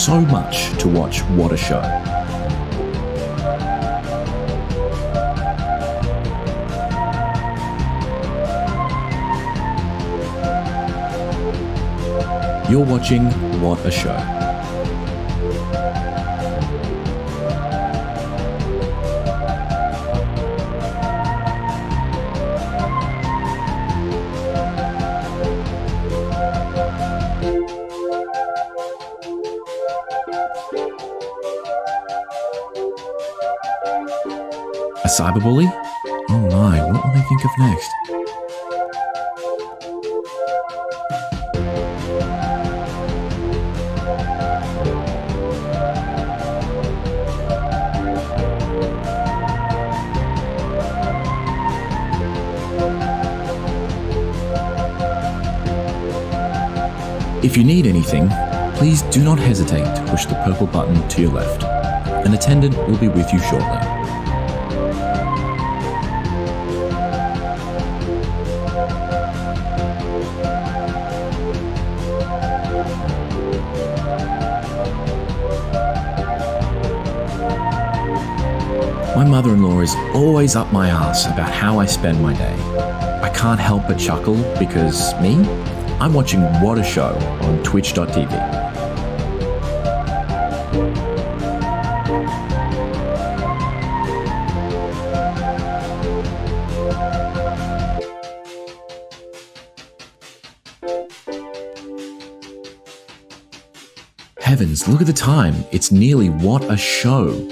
so much to watch What a Show. You're watching What a Show. A cyberbully? Oh my, what will they think of next? If you need anything, please do not hesitate to push the purple button to your left. An attendant will be with you shortly. My mother-in-law is always up my ass about how I spend my day. I can't help but chuckle because me? I'm watching What a Show on twitch.tv. Heavens, look at the time. It's nearly What a Show.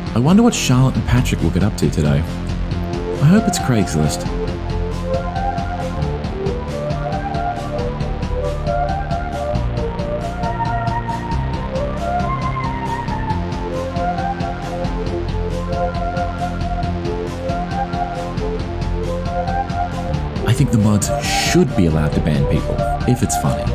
I wonder what Charlotte and Patrick will get up to today. I hope it's Craigslist. I think the mods should be allowed to ban people, if it's funny.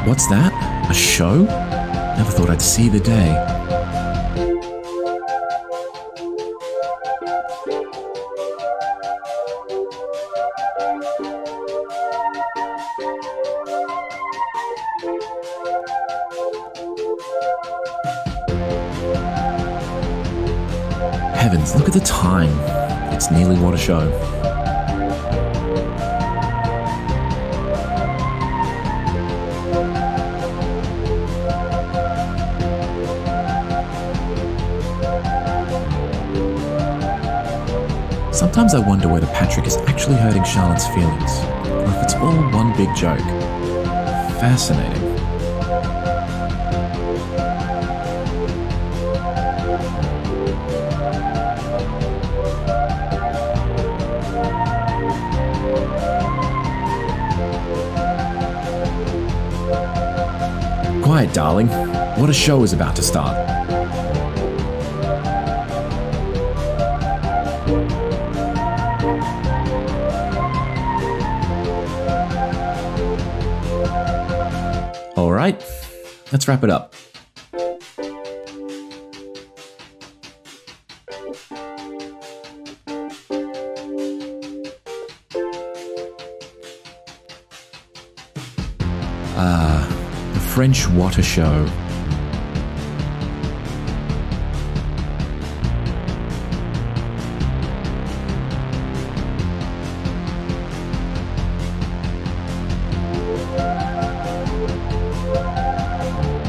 What's that? A show? Never thought I'd see the day. Heavens, look at the time. It's nearly What a Show. Sometimes I wonder whether Patrick is actually hurting Charlotte's feelings, or if it's all one big joke. Fascinating. Quiet, darling. What a show is about to start. All right, let's wrap it up. The French What a Show.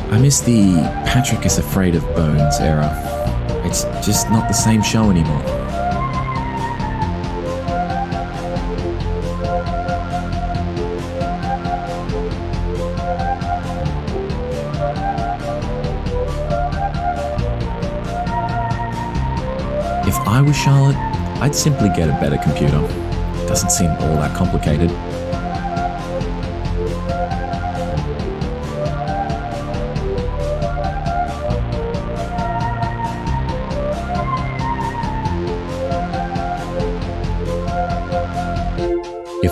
I miss the Patrick is Afraid of Bones era. It's just not the same show anymore. If I was Charlotte, I'd simply get a better computer. It doesn't seem all that complicated.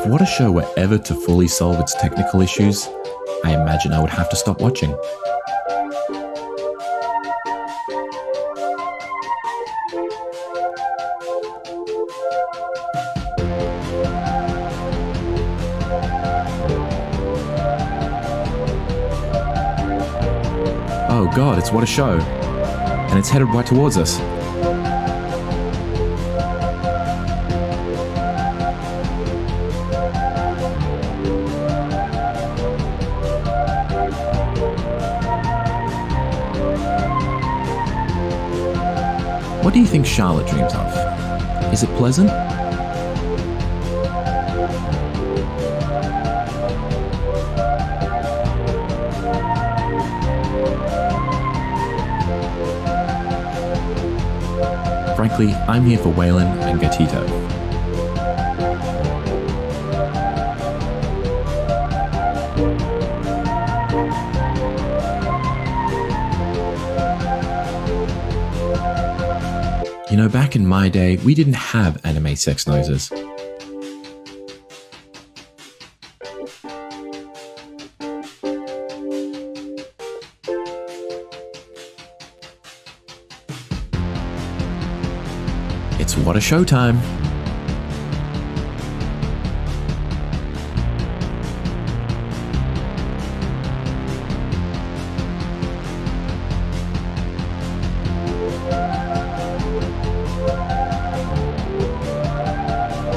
If What a Show were ever to fully solve its technical issues, I imagine I would have to stop watching. Oh god, it's What a Show. And it's headed right towards us. What do you think Charlotte dreams of? Is it pleasant? Frankly, I'm here for Waylon and Gatito. You know, back in my day, we didn't have anime sex noises. It's What a Show time.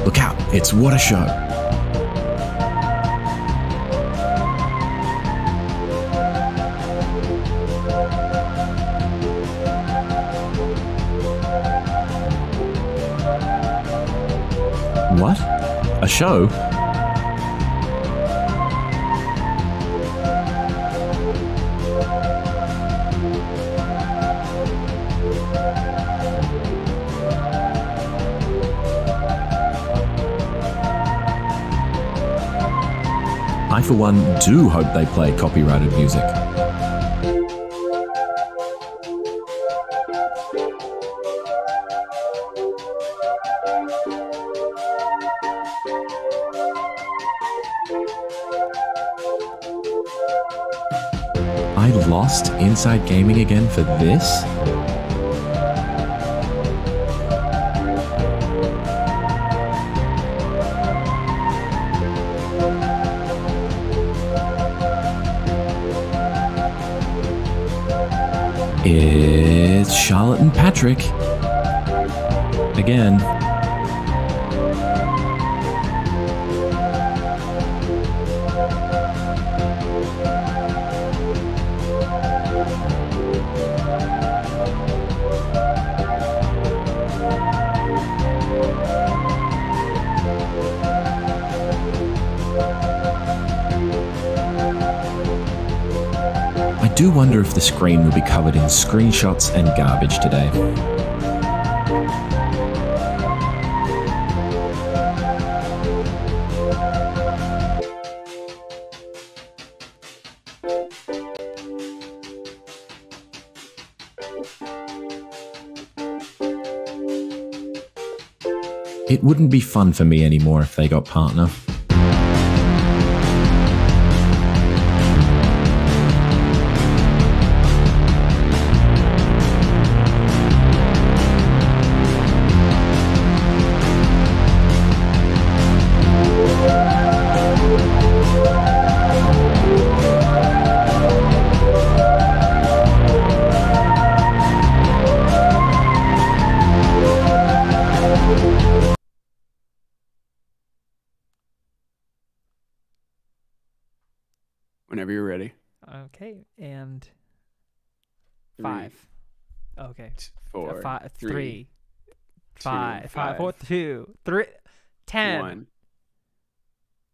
Look out, it's What a Show. What? A show? I, for one, do hope they play copyrighted music. I lost Inside Gaming again for this? It's Charlotte and Patrick. Again. I do wonder if the screen will be covered in screenshots and garbage today. It wouldn't be fun for me anymore if they got partner. Whenever you're ready. Okay, and 5. Okay. 4, 5, 3, 3, 2, 5, 5, 4, 2, 3, 10. 1.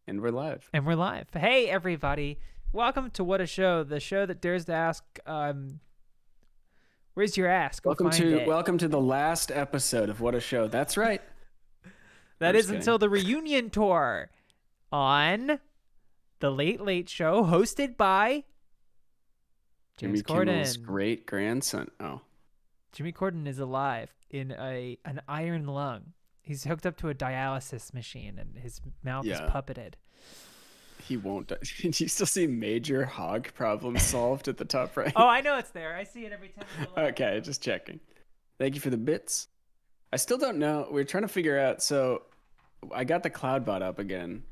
And we're live. And we're live. Hey, everybody. Welcome to What a Show, the show that dares to ask, where's your ass? Go Welcome find it. welcome to the last episode of What a Show. That's right. That I'm is just until the reunion tour on The Late Late Show, hosted by Jimmy James Kimmel's Corden. great grandson. Oh. Jimmy Corden is alive in an iron lung. He's hooked up to a dialysis machine, and his mouth is Yeah. puppeted. He won't. Do you still see major hog problem solved at the top right? Oh, I know it's there. I see it every time. I go live. Okay, just checking. Thank you for the bits. I still don't know. We're trying to figure out. So, I got the CloudBot up again,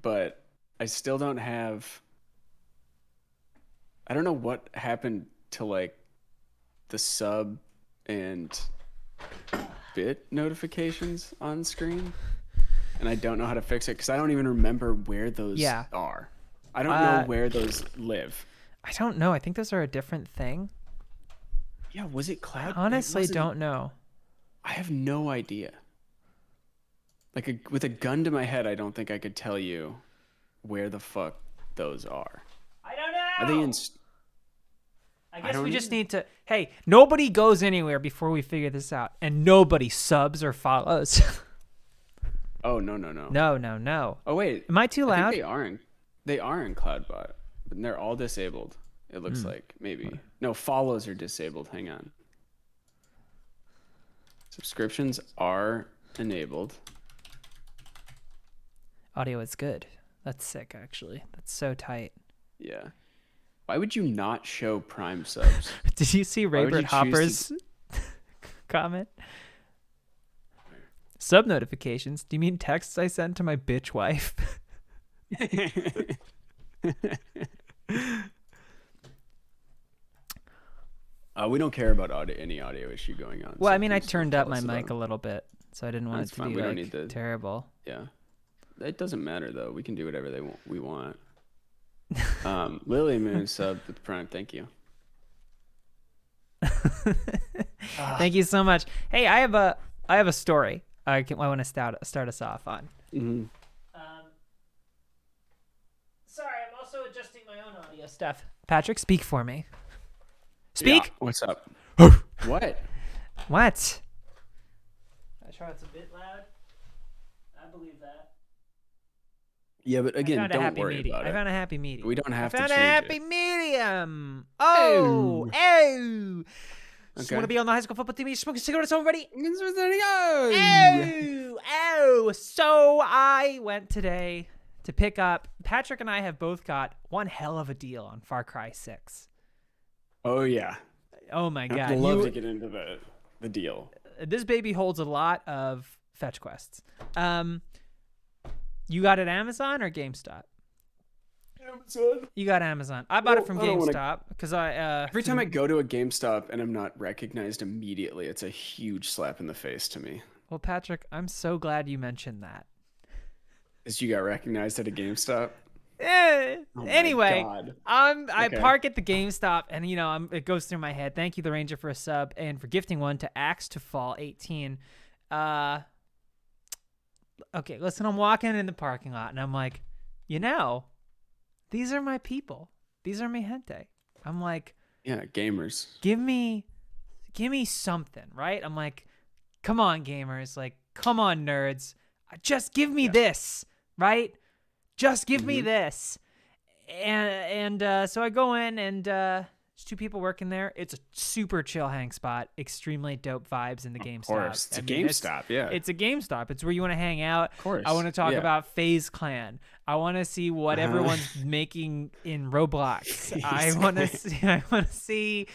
but I still don't have. I don't know what happened to like the sub and bit notifications on screen, and I don't know how to fix it because I don't even remember where those Yeah. are. I don't know where those live. I don't know. I think those are a different thing. Yeah, was it cloud? It Honestly, wasn't- don't know. I have no idea. Like with a gun to my head, I don't think I could tell you where the fuck those are. I don't know. Are they in? I guess don't we just either. need to. Hey, nobody goes anywhere before we figure this out, and nobody subs or follows. Oh no. No. Oh wait, Am I too I loud? think they are in CloudBot, but they're all disabled. It looks like maybe no follows are disabled. Hang on. Subscriptions are enabled. Audio is good. That's sick, actually. That's so tight. Yeah. Why would you not show Prime subs? Did you see Why would you Raybert choose Hopper's comment? Sub notifications. Do you mean texts I sent to my bitch wife? We don't care about any audio issue going on. Well, so I mean, I please don't turned tell up my us about mic it. a little bit, so I didn't want That's it to fine. be We don't like need the- terrible. Yeah, it doesn't matter though. We can do whatever we want. Lily Moon subbed with Prime. Thank you. Thank you so much. Hey, I have a story. I want to start us off on. Mm-hmm. Sorry, I'm also adjusting my own audio stuff. Patrick, speak for me. Speak. What's up? What? What? I'm sure it's a bit loud. I believe that. Yeah, but again, I found a don't happy worry medium. about I it. found a happy medium. We don't have to I found a change happy it. medium. Oh, oh. Just Okay. want to be on the high school football team. You smoking cigarettes already? There you go. Oh, oh. So I went today to pick up. Patrick and I have both got one hell of a deal on Far Cry 6. Oh yeah. Oh my God. I'd love You- to get into the deal. this baby holds a lot of fetch quests. You got it Amazon or GameStop? Amazon. You got Amazon. I bought it from I don't wanna- GameStop because I Every time I go to a GameStop and I'm not recognized immediately, it's a huge slap in the face to me. Well, Patrick, I'm so glad you mentioned that. Is you got recognized at a GameStop? Eh, Oh my anyway, God. I Okay. park at the GameStop, and it goes through my head. Thank you, the Ranger, for a sub and for gifting one to Axe to Fall 18. Okay, listen, I'm walking in the parking lot, and I'm like, these are my people. These are mi gente. I'm like, Yeah, gamers. give me something, right? I'm like, come on, gamers, like, come on, nerds, just give me this, right? Just give me this. And so I go in, and there's two people working there. It's a super chill hang spot, extremely dope vibes in the GameStop. Of course, it's a I mean, GameStop. Yeah, It's a GameStop. It's where you want to hang out. of course. I want to talk Yeah. about FaZe Clan. I want to see what everyone's making in Roblox. I want to see.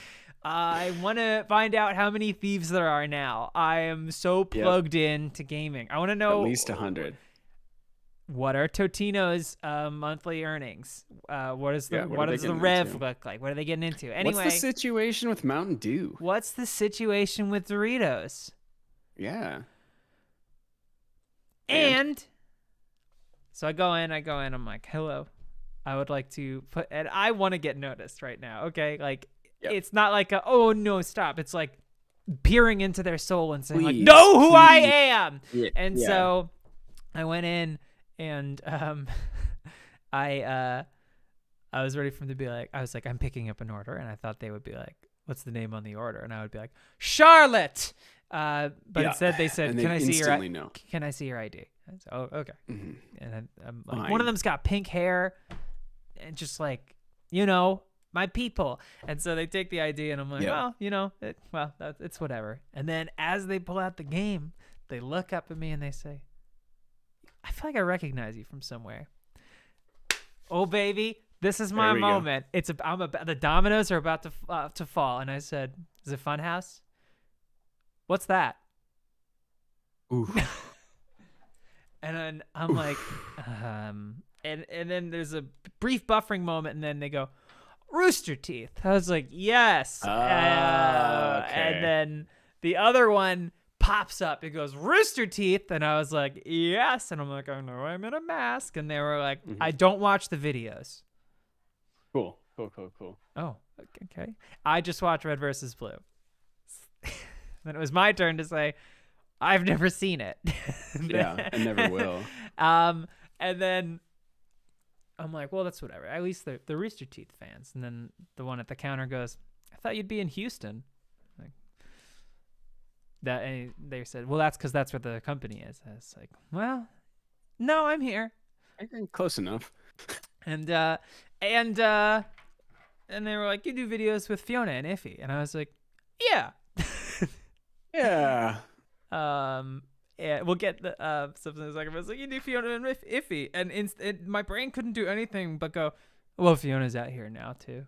I want to find out how many thieves there are now. I am so plugged in to gaming. I want to know at least 100. what are Totino's monthly earnings. What is the Yeah, what are what they does the getting rev into? look like? What are they getting into? Anyway, What's the situation with Mountain Dew? what's the situation with Doritos? Yeah. And so I go in, I'm like, hello. I would like to put, and I want to get noticed right now. Okay. Like, Yep. it's not like oh no, stop. It's like peering into their soul and saying, like, Please, know who I please. am. Yeah. And yeah. so I went in, and I was ready for them to be like, I was like, I'm picking up an order, and I thought they would be like, what's the name on the order? And I would be like, Charlotte. But Yeah. instead they said, And they can I see your instantly know. Can I see your ID? I said, oh, okay. Mhm. And I'm like, Fine. one of them's got pink hair, and just like, my people. And so they take the ID, and I'm like, Yeah. well, it's whatever. And then as they pull out the game, They look up at me and they say, I feel like I recognize you from somewhere. Oh, baby, this is my There we go. moment. The dominoes are about to fall. And I said, is it Funhouse? What's that? Ooh. And then I'm like, and then there's a brief buffering moment, and then they go, Rooster Teeth. I was like, yes. Okay. And then the other one pops up. It goes, Rooster Teeth. And I was like, yes. And I'm like, oh, no, I'm in a mask. And they were like, I don't watch the videos. Cool. Oh, okay. I just watched Red versus Blue. Then it was my turn to say, I've never seen it. Yeah, I never will. And then I'm like, well, that's whatever. At least the Rooster Teeth fans. And then the one at the counter goes, I thought you'd be in Houston. Like that, and they said, well, that's because that's where the company is. I was like, well, no, I'm here. I think close enough. And they were like, you do videos with Fiona and Iffy. And I was like, yeah. Yeah. Yeah, we'll get the something in a second. But it's like, you do Fiona and Iffy, and my brain couldn't do anything but go, well, Fiona's out here now too.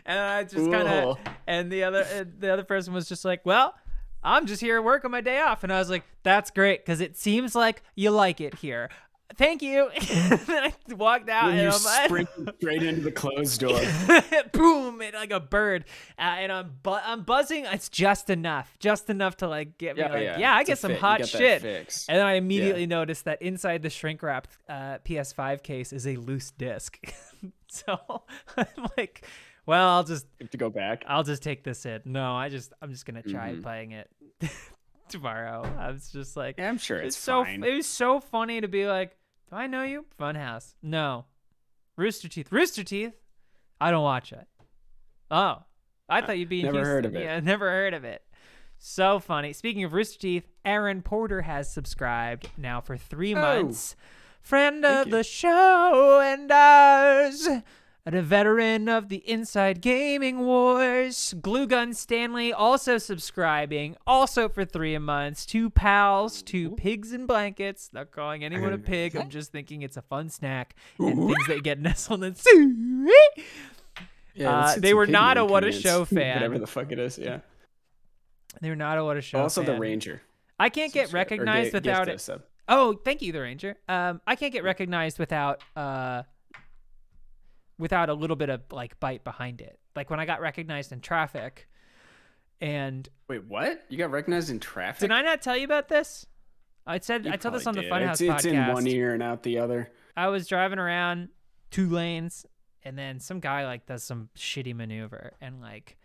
And I just kind of, and the other person was just like, well, I'm just here at work on my day off, and I was like, that's great because it seems like you like it here. Thank you. And then I walked out, When and you I'm sprint straight into the closed door. boom, it like a bird, and I'm buzzing. It's just enough to like get me I get some hot shit. And then I immediately noticed that inside the shrink wrapped PS5 case is a loose disc. So I'm like, well, I'll just You have to go back. I'll just take this in. No, I'm just gonna try playing it tomorrow. I was just like, Yeah, I'm sure it's so fine. it was so funny to be like, do I know you? Funhouse. No. Rooster Teeth. I don't watch it. Oh, I thought you'd be in Never Houston. heard of it. Yeah, never heard of it. So funny. Speaking of Rooster Teeth, Aaron Porter has subscribed now for 3 months. Friend of the show and ours. And a veteran of the Inside Gaming Wars. Glue Gun Stanley also subscribing, also for 3 months. 2 pals, 2 pigs in blankets. Not calling anyone a pig. I'm just thinking it's a fun snack and things that get nestled in. Yeah, they were not a What a Show fan. Whatever the fuck it is, yeah. They were not a What a Show Also, fan. the Ranger. I can't get recognized without it. Oh, thank you, the Ranger. I can't get recognized without a little bit of like bite behind it. Like when I got recognized in traffic, and Wait, what? You got recognized in traffic? did I not tell you about this? I told this probably on the did. Funhouse podcast. It's in one ear and out the other. I was driving around 2 lanes, and then some guy like does some shitty maneuver, and like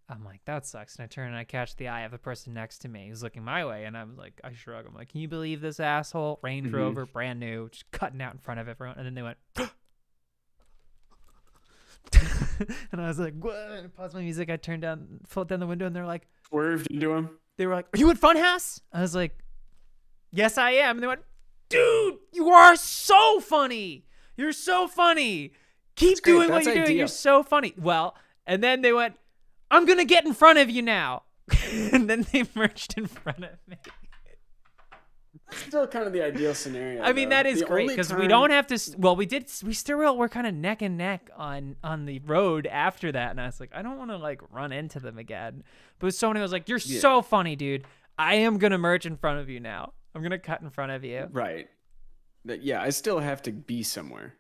I'm like, that sucks. And I turn and I catch the eye of the person next to me who's looking my way, and I'm like, I shrug. I'm like, can you believe this asshole? Range Rover, brand new, just cutting out in front of everyone. And then they went. And I was like, what? I paused my music. I turned down, flipped down the window, and they're like, Swerved into him. they were like, are you at Funhouse? I was like, yes, I am. And they went, dude, you are so funny. You're so funny. Keep great. doing what That's you're doing. ideal. You're so funny. Well, and then they went, I'm going to get in front of you now. And then they merged in front of me. Still kind of the ideal scenario. I mean, though. that is The great only because we time- don't have to. Well, we still were kind of neck and neck on the road after that, and I was like, I don't want to like run into them again. But someone was like, "You're so funny, dude. I am gonna merge in front of you now. I'm gonna cut in front of you." Right. Yeah, I still have to be somewhere.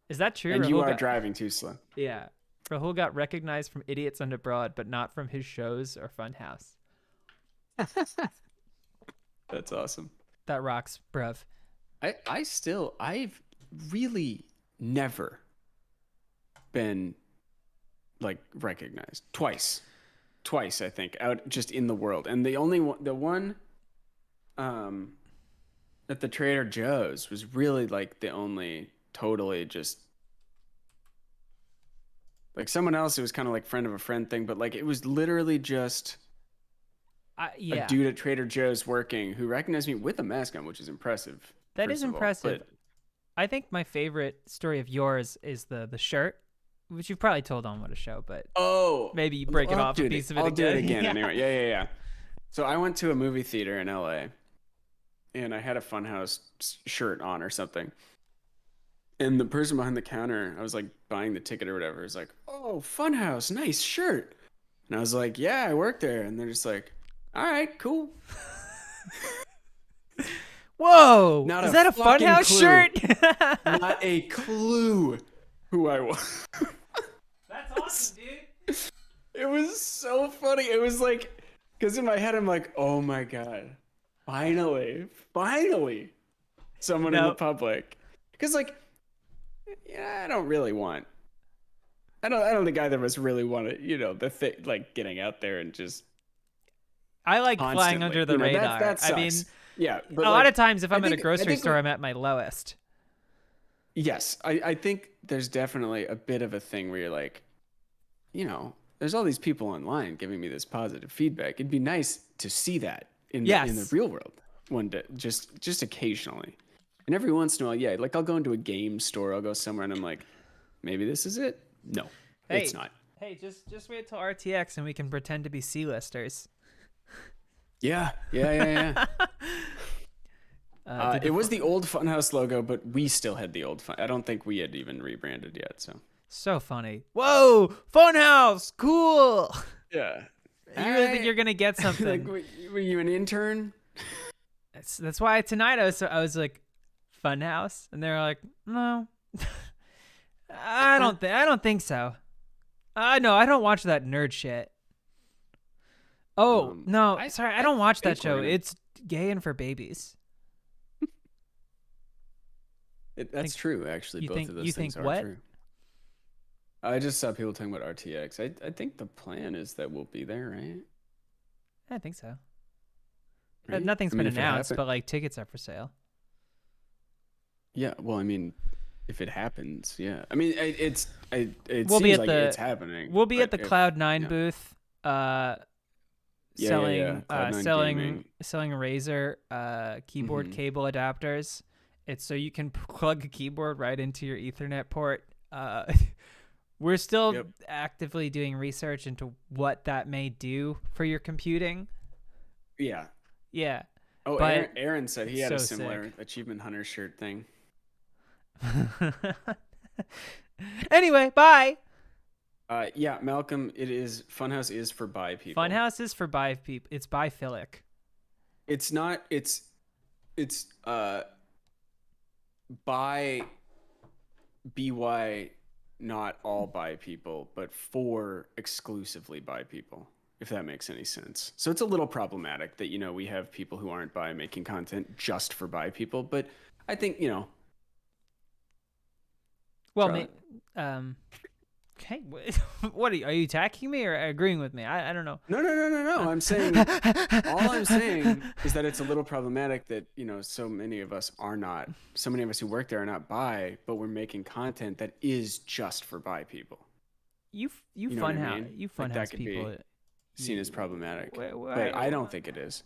Is that true? And you Rahul are got- driving too slow. Yeah, Rahul got recognized from Idiots on Abroad, but not from his shows or Funhouse. That's awesome. That rocks, bruv. I've really never been like recognized twice, I think, out just in the world. And the one at the Trader Joe's was really like the only totally just like someone else. It was kind of like friend of a friend thing, but like it was literally just Yeah, a dude at Trader Joe's working who recognized me with a mask on, which is impressive. that first is of all. impressive. But I think my favorite story of yours is the shirt, which you've probably told on What a Show, but oh, maybe you break it I'll off a do piece of it I'll again. do it again Yeah. anyway. Yeah. So I went to a movie theater in LA, and I had a Funhouse shirt on or something. And the person behind the counter, I was like buying the ticket or whatever, is like, "Oh, Funhouse, nice shirt." And I was like, "Yeah, I work there." And they're just like, "All right, cool." Whoa! Not Is a that a fucking Funhouse clue. shirt? Not a clue who I was. That's awesome, dude. It was so funny. It was like, because in my head, I'm like, "Oh my God, finally, someone in the Nope. public." Because like, yeah, I don't really want. I don't think either of us really want to, the thing, like getting out there and just I like constantly. flying under the radar. That sucks. I mean, yeah, but a like, lot of times if I'm at a I grocery think store, I'm at my lowest. yes, I think there's definitely a bit of a thing where you're like, there's all these people online giving me this positive feedback. It'd be nice to see that in the real world one day, just occasionally. And every once in a while, yeah, like I'll go into a game store, I'll go somewhere and I'm like, maybe this is it. No, it's not. Hey, just wait till RTX and we can pretend to be C-listers. Yeah. It was the old Funhouse logo, but we still had the old Fun. I don't think we had even rebranded yet. So funny. Whoa, Funhouse, cool. Yeah. You really think you're gonna get something? Like, were you an intern? That's why tonight I was like, Funhouse, and they're like, no, I don't think so. No, I don't watch that nerd shit. Oh no, sorry, I don't watch that show. It's gay and for babies. That's true, actually. Both of those things are true. I just saw people talking about RTX. I think the plan is that we'll be there, right? I think so. Right? Nothing's been announced, but like tickets are for sale. Yeah, well, I mean, if it happens, yeah. I mean, it We'll seems be at like the it's happening. We'll be at the Cloud9 booth, selling Cloud9 selling Razer keyboard cable adapters. It's so you can plug a keyboard right into your Ethernet port. We're still actively doing research into what that may do for your computing. Yeah. Yeah. Oh, but Aaron said he had a so similar sick. Achievement Hunter shirt thing. Anyway, bye. Yeah, Malcolm, Funhouse is for bi people. Funhouse is for bi people. It's biphilic. It's not. It's by by not all bi people, but for exclusively bi people, if that makes any sense. So it's a little problematic that we have people who aren't bi making content just for bi people, but I think Well, okay. What are you attacking me or agreeing with me? I don't know. No. I'm saying all I'm saying is that it's a little problematic that so many of us who work there are not bi, but we're making content that is just for bi people. You know what I Funhouse mean? you Like, Funhouse that could people. be seen as problematic, Wait, but I don't think it is.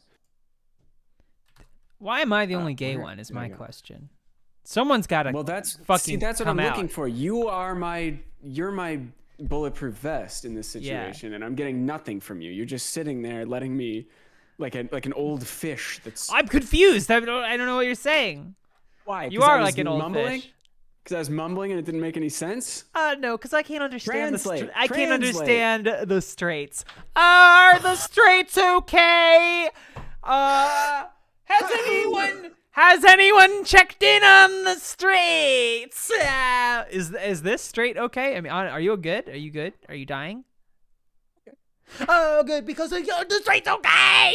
Why am I the only gay one? Is my question. Someone's got to. Well, that's fucking what come I'm out. looking for. You're my bulletproof vest in this situation, and I'm getting nothing from you. You're just sitting there letting me, like an old fish. I'm confused. I don't know what you're saying. Why? You are like an old fish. Because I was mumbling and it didn't make any sense. No, because I can't understand I can't Translate. understand the straights. Are the straights okay? Has anyone checked in on the straights? Is this straight okay? I mean, are you good? Are you good? Are you dying? Oh, good, because the straight's okay.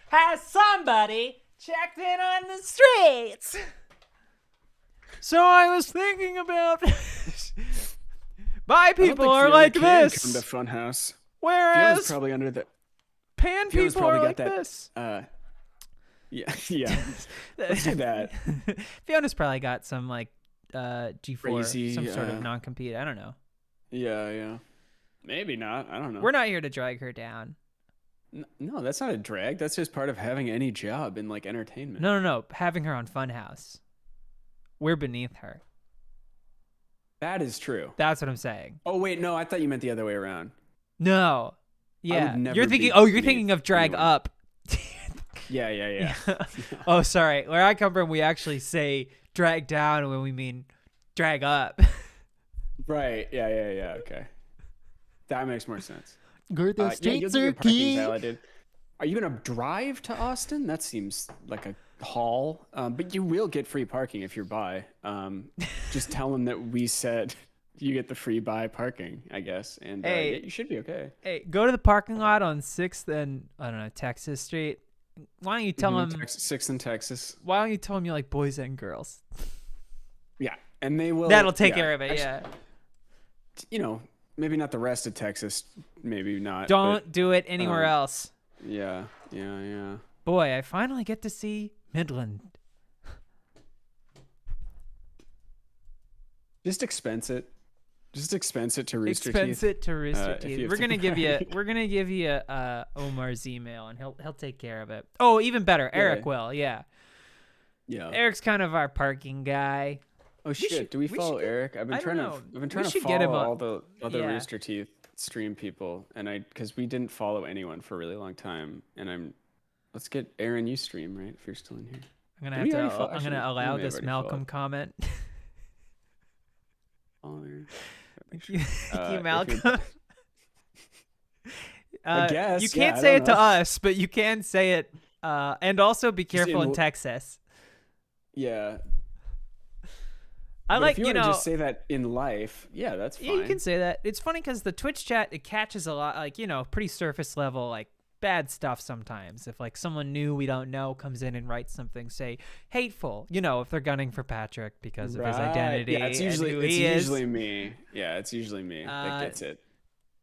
Has somebody checked in on the straights? So I was thinking about bi people are like this. Come to Funhouse. Whereas Fiona's probably under the pan Fiona's people are probably like got that, this. Yeah. Let's do that. Fiona's probably got some like G4, Crazy, some sort of non-compete. I don't know. Yeah. Maybe not. I don't know. We're not here to drag her down. No, that's not a drag. That's just part of having any job in like entertainment. No. Having her on Funhouse. We're beneath her. That is true. That's what I'm saying. Oh, wait, no, I thought you meant the other way around. No. Yeah. never You're thinking. be Oh, you're made thinking of drag anyone. up. Yeah. Oh, sorry. Where I come from, we actually say drag down when we mean drag up. Right. Yeah. Okay. That makes more sense. Girl, the Yeah, you'll streets get your are parking key. validated. Are you gonna drive to Austin? That seems like a haul. But you will get free parking if you're by. Just tell them that we said you get the free by parking, I guess, and Hey. yeah, you should be okay. Hey, go to the parking lot on 6th and I don't know Texas Street. Why don't you tell them? Sixth in Texas. Why don't you tell them you like boys and girls? Yeah, and they will. That'll take yeah, care of it. actually, Yeah. Maybe not the rest of Texas. Maybe not. Don't do it anywhere um, else. But yeah. Boy, I finally get to see Midland. Just expense it. Just expense it to Rooster Expense Teeth. it to Rooster if you Teeth. have We're to gonna give you. We're gonna give you Omar's email, and he'll take care of it. Oh, even better, Eric will. Yeah, Yeah. Eric's kind of our parking guy. Oh shit! should- Do we we follow should get- Eric? I've been I trying don't to. know. I've been We trying to should follow get him all the other yeah. Rooster Teeth stream people, and because we didn't follow anyone for a really long time, and let's get Aaron. You stream, right? If you're still in here. I'm gonna Did have we to. already follow- I'm actually, gonna we allow may have this already Malcolm followed. comment. Follow Aaron. Thank you, if you're- Malcolm. I guess, you yeah, can't I say don't it to know. us, but you can say it. And also be careful in in- Texas. Yeah. I But like if you you want to know. just say that in life, yeah, that's fine. Yeah, you can say that. It's funny because the Twitch chat it catches a lot, like pretty surface level, like bad stuff sometimes. If like someone new we don't know comes in and writes something, say hateful, if they're gunning for Patrick because of his Right. identity. Yeah, it's and usually who it's he is. usually me. Yeah, it's usually me that gets it.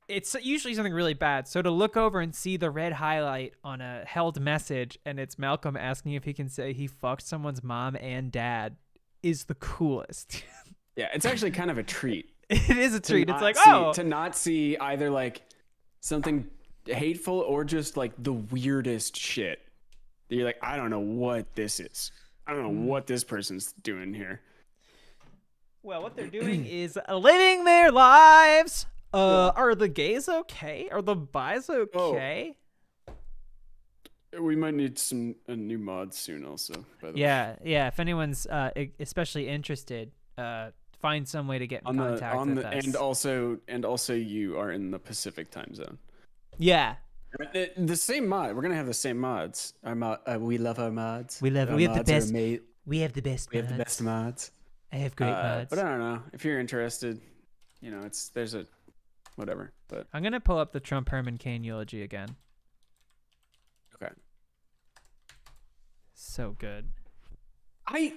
It's usually something really bad. So to look over and see the red highlight on a held message and it's Malcolm asking if he can say he fucked someone's mom and dad is the coolest. Yeah, it's actually kind of a treat. It is a to treat. It's not like, see- to not see either like something hateful or just like the weirdest shit. That you're like, I don't know what this is. I don't know what this person's doing here. well, what they're doing is living their lives. Are the gays okay? Are the bis okay? We might need a new mod soon, also. By the way. Yeah. If anyone's especially interested, find some way to get in contact with us. and also you are in the Pacific time zone. Yeah. The same mod. We're gonna have the same mods. We love our mods. We love. Our We have the mods are best. ama- We have the best. We have the mods. best mods. I have great mods. But I don't know if you're interested. There's a whatever. But I'm gonna pull up the Trump Herman Cain eulogy again. okay. So good. I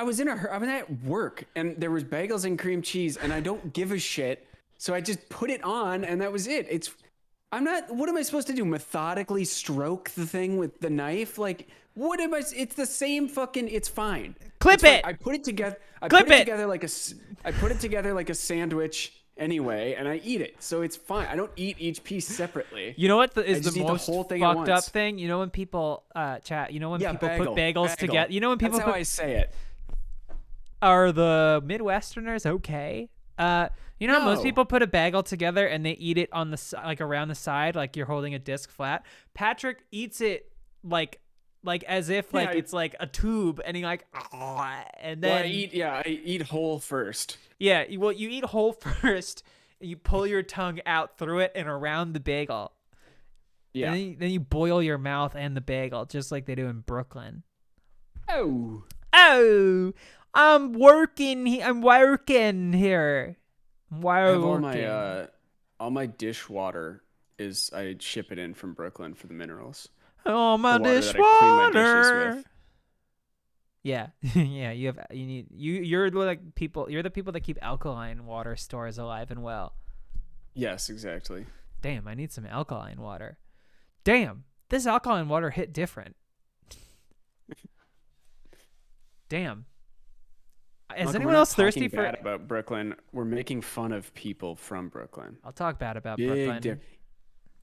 was at work and there was bagels and cream cheese and I don't give a shit. So I just put it on and that was it. What am I supposed to do? Methodically stroke the thing with the knife? Like, it's the same fucking, it's fine. Clip It's fine. it! I put it together. I Clip put it it! together I put it together like a sandwich anyway and I eat it. So it's fine. I don't eat each piece separately. You know what is just the eat the most whole thing at fucked up once. thing? You know when people chat. You know when people bagel, put bagels bagel. together. You know when people That's how put I say it. are the Midwesterners okay? You know how most No. people put a bagel together and they eat it on the like around the side, like you're holding a disc flat. Patrick eats it like as if like Yeah, it's like a tube, and he like, and then Well, I eat whole first. yeah, you eat whole first. And you pull your tongue out through it and around the bagel. Yeah. And then you boil your mouth and the bagel, just like they do in Brooklyn. Oh. Oh, I'm working here. I'm working here. I have Working. all my dishwater I ship it in from Brooklyn for the minerals. Oh, my The water that I clean my dishes dishwater. with. Yeah, yeah. You're the people that keep alkaline water stores alive and well. Yes, exactly. Damn, I need some alkaline water. Damn, this alkaline water hit different. Damn. Is Look, anyone we're not else thirsty talking for? bad about Brooklyn? We're making fun of people from Brooklyn. I'll talk bad about Big Brooklyn. diff-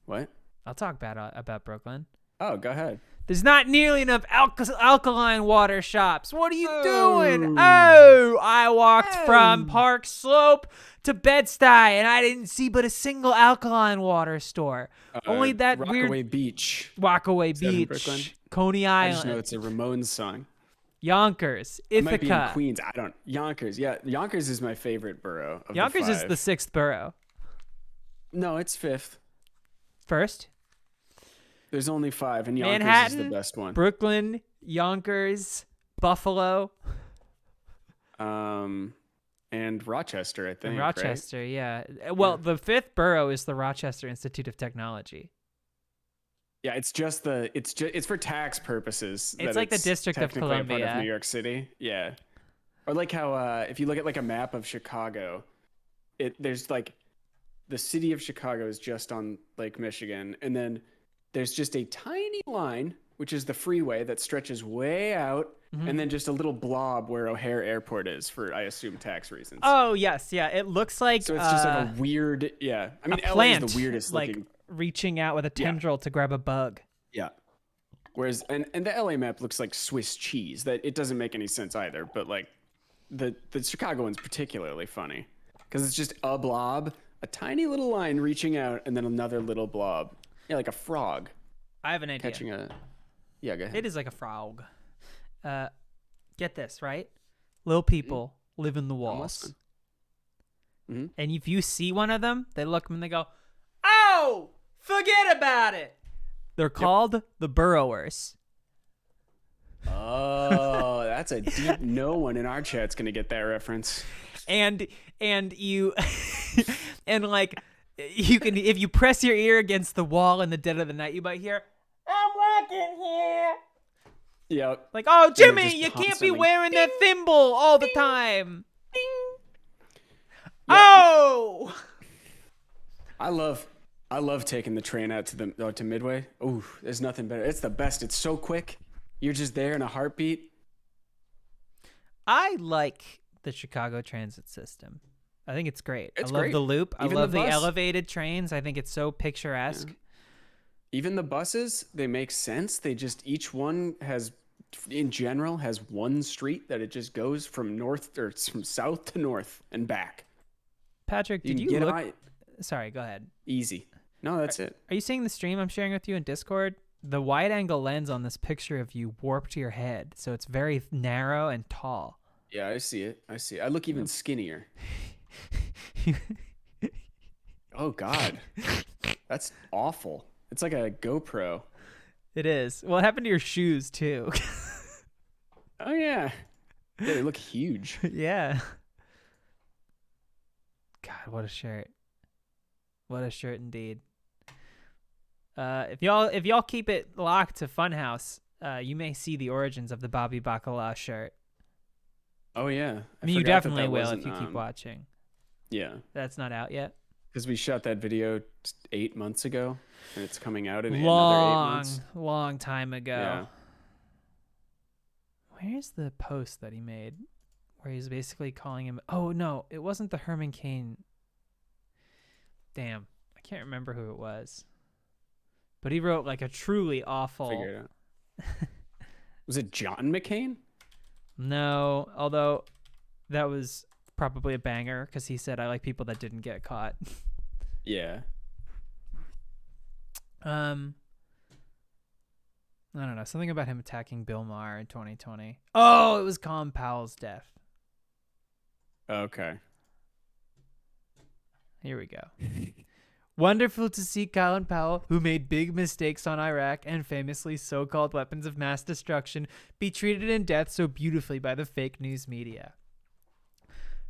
What? I'll talk bad about Brooklyn. Oh, go ahead. There's not nearly enough alkaline water shops. What are you doing? Oh, I walked from Park Slope to Bed-Stuy, and I didn't see but a single alkaline water store. Only that Rockaway weird Beach. Rockaway that in Brooklyn? Beach, Coney I just know Island, it's a Ramones song. Yonkers, It might be in Ithaca. Queens. I don't. Yonkers. Yeah, Yonkers is my favorite borough. Of Yonkers the is five. the 6th borough. No, it's 5th. First, There's only 5, and Yonkers is Manhattan, the best one. Brooklyn, Yonkers, Buffalo, And Rochester, I think. and right? Rochester. Yeah. Well, the 5th borough is the Rochester Institute of Technology. Yeah, it's for tax purposes. It's that like the District of technically a part Columbia. of New York City. Yeah, or like how if you look at like a map of Chicago, there's like the city of Chicago is just on Lake Michigan, and then there's just a tiny line, which is the freeway that stretches way out, Mm-hmm. and then just a little blob where O'Hare Airport is for, I assume, tax reasons. Oh yes, yeah. It looks like So it's just like a weird, yeah. I mean, a LA plant, is the weirdest like looking. reaching out with a tendril to grab a bug. Yeah. Whereas, and the LA map looks like Swiss cheese. That it doesn't make any sense either. But like, the Chicago one's particularly funny because it's just a blob, a tiny little line reaching out, and then another little blob. Yeah, like a frog I have an idea. catching a. Yeah, go ahead. It is like a frog. Get this, right? Little people live in the walls. Mhm. And if you see one of them, they look and they go, "Oh, forget about it." They're called the burrowers. Oh, that's a deep. No one in our chat's gonna get that reference. And you and like you can, if you press your ear against the wall in the dead of the night, you might hear, "I'm working here." Yeah. Like, "Oh, they're Jimmy, just you can't be constantly wearing that thimble all the time." Yeah. Oh, I love taking the train out to Midway. Ooh, there's nothing better. It's the best. It's so quick. You're just there in a heartbeat. I like the Chicago transit system. I think it's great. It's I love great. the loop. Even I love the the bus. elevated trains. I think it's so picturesque. Even the buses, they make sense. They just each one has, in general, has one street that it just goes from from south to north and back. Patrick, did can you get look? on Sorry, go ahead. easy. No, that's it. Are you seeing the stream I'm sharing with you in Discord? The wide angle lens on this picture of you warped your head, so it's very narrow and tall. Yeah, I see it. I see it. I look even skinnier. Oh God, that's awful. It's like a GoPro. It is. Well, it happened to your shoes too. Oh yeah. Yeah, they look huge. Yeah. God, what a shirt. What a shirt indeed. If y'all keep it locked to Funhouse, you may see the origins of the Bobby Bacala shirt. Oh yeah. I mean, you forgot that definitely that will wasn't, if you keep watching. Yeah, That's not out yet. because we shot that video 8 months ago, and it's coming out in another 8 Long, months. long time ago. Yeah. Where's the post that he made where he's basically calling him? Oh no, it wasn't the Herman Cain. Damn, I can't remember who it was. But he wrote like a truly awful. Figure it out. Was it John McCain? No, although that was probably a banger because he said, "I like people that didn't get caught." Yeah. I don't know, something about him attacking Bill Maher in 2020. Oh, it was Colin Powell's death. Okay. Here we go. Wonderful to see Colin Powell, who made big mistakes on Iraq and famously so-called weapons of mass destruction, be treated in death so beautifully by the fake news media.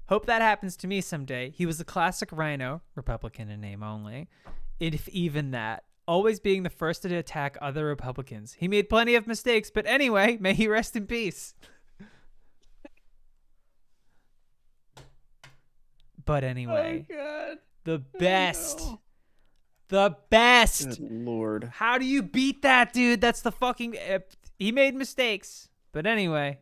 Hope that happens to me someday. He was a classic rhino, Republican in name only, if even that, always being the first to attack other Republicans. He made plenty of mistakes, but anyway, may he rest in peace. But anyway, God. the best. The best. Good Lord. How do you beat that, dude? That's the fucking. He made mistakes, but anyway,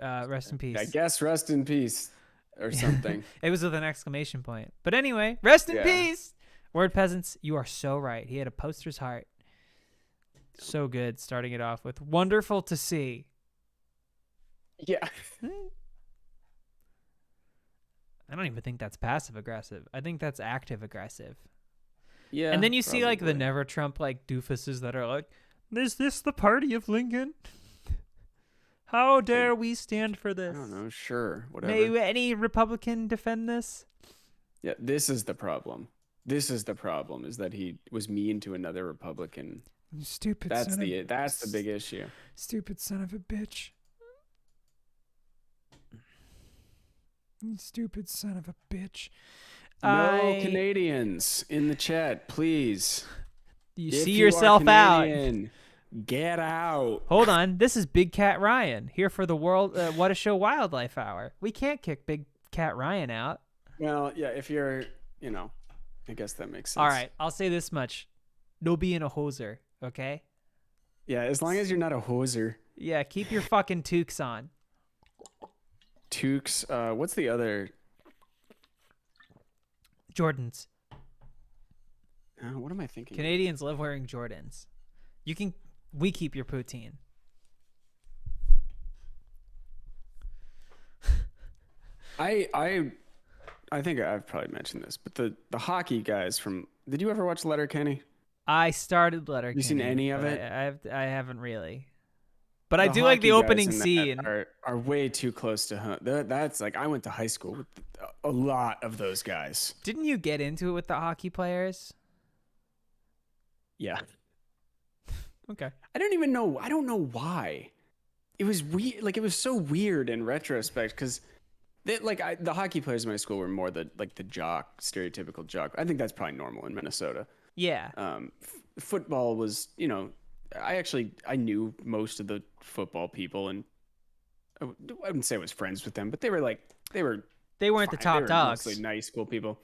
rest in peace. I guess rest in peace or something. It was with an exclamation point. But anyway, rest in Yeah. peace. Word peasants, you are so right. He had a poster's heart. So good starting it off with wonderful to see. Yeah. I don't even think that's passive aggressive. I think that's active aggressive. Yeah. And then you see like the probably. Never Trump like doofuses that are like, is this the party of Lincoln? How dare we stand for I this? don't know. Sure. Whatever. May any Republican defend this? Yeah. This is the problem. This is the problem, is that he was mean to another Republican. You stupid That's the big issue. stupid son of a bitch. You stupid son of a bitch. No Canadians in the chat, please. You If see you are yourself out. Canadian, get out. Hold on. This is Big Cat Ryan here for the World What a Show Wildlife Hour. We can't kick Big Cat Ryan out. Well, yeah, if you're, I guess that makes sense. All right. I'll say this much. No being a hoser, okay? Yeah, as long as you're not a hoser. Yeah, keep your fucking toques on. Toques. What's the other? Jordans. What am I thinking? Canadians love wearing Jordans. We keep your poutine. I think I've probably mentioned this, but the hockey guys from. Did you ever watch Letterkenny? I started Letterkenny. You seen any of but it? I haven't really. But I do like the opening scene. Are way too close to home. That's like, I went to high school with a lot of those guys. Didn't you get into it with the hockey players? Yeah. Okay. I don't know why. It was weird. Like, it was so weird in retrospect, because the hockey players in my school were more the jock, stereotypical jock. I think that's probably normal in Minnesota. Yeah. Football was, I knew most of the football people, and I wouldn't say I was friends with them, but they weren't the fine. top They were dogs. mostly nice, cool people.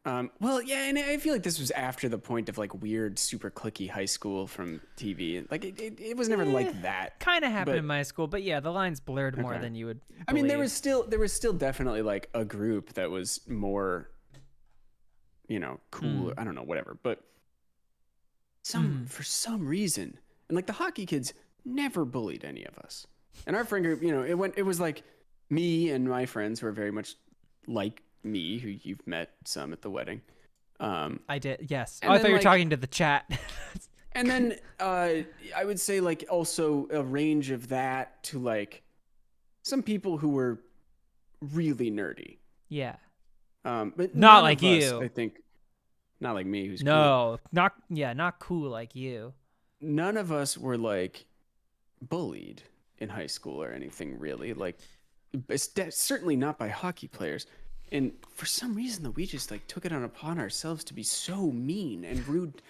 Well, yeah, and I feel like this was after the point of like weird, super cliquey high school from TV. Like it was never like that. Kind of happened but- in my school, but yeah, the line's blurred more Okay. than you would. I mean, there believe. was still definitely like a group that was more, cool. I don't know, whatever. But for some reason, and like the hockey kids never bullied any of us. And our friend group, it was like me and my friends who are very much like me, who you've met some at the wedding. I did. Yes. and Oh, I then, thought you were like- talking to the chat. And then I would say like also a range of that to like some people who were really nerdy. Yeah. But Not none like of us, you. I think, not like me, who's cool. No, not cool like you. None of us were like bullied in high school or anything really. Like, certainly not by hockey players. And for some reason, though, we just like took it upon ourselves to be so mean and rude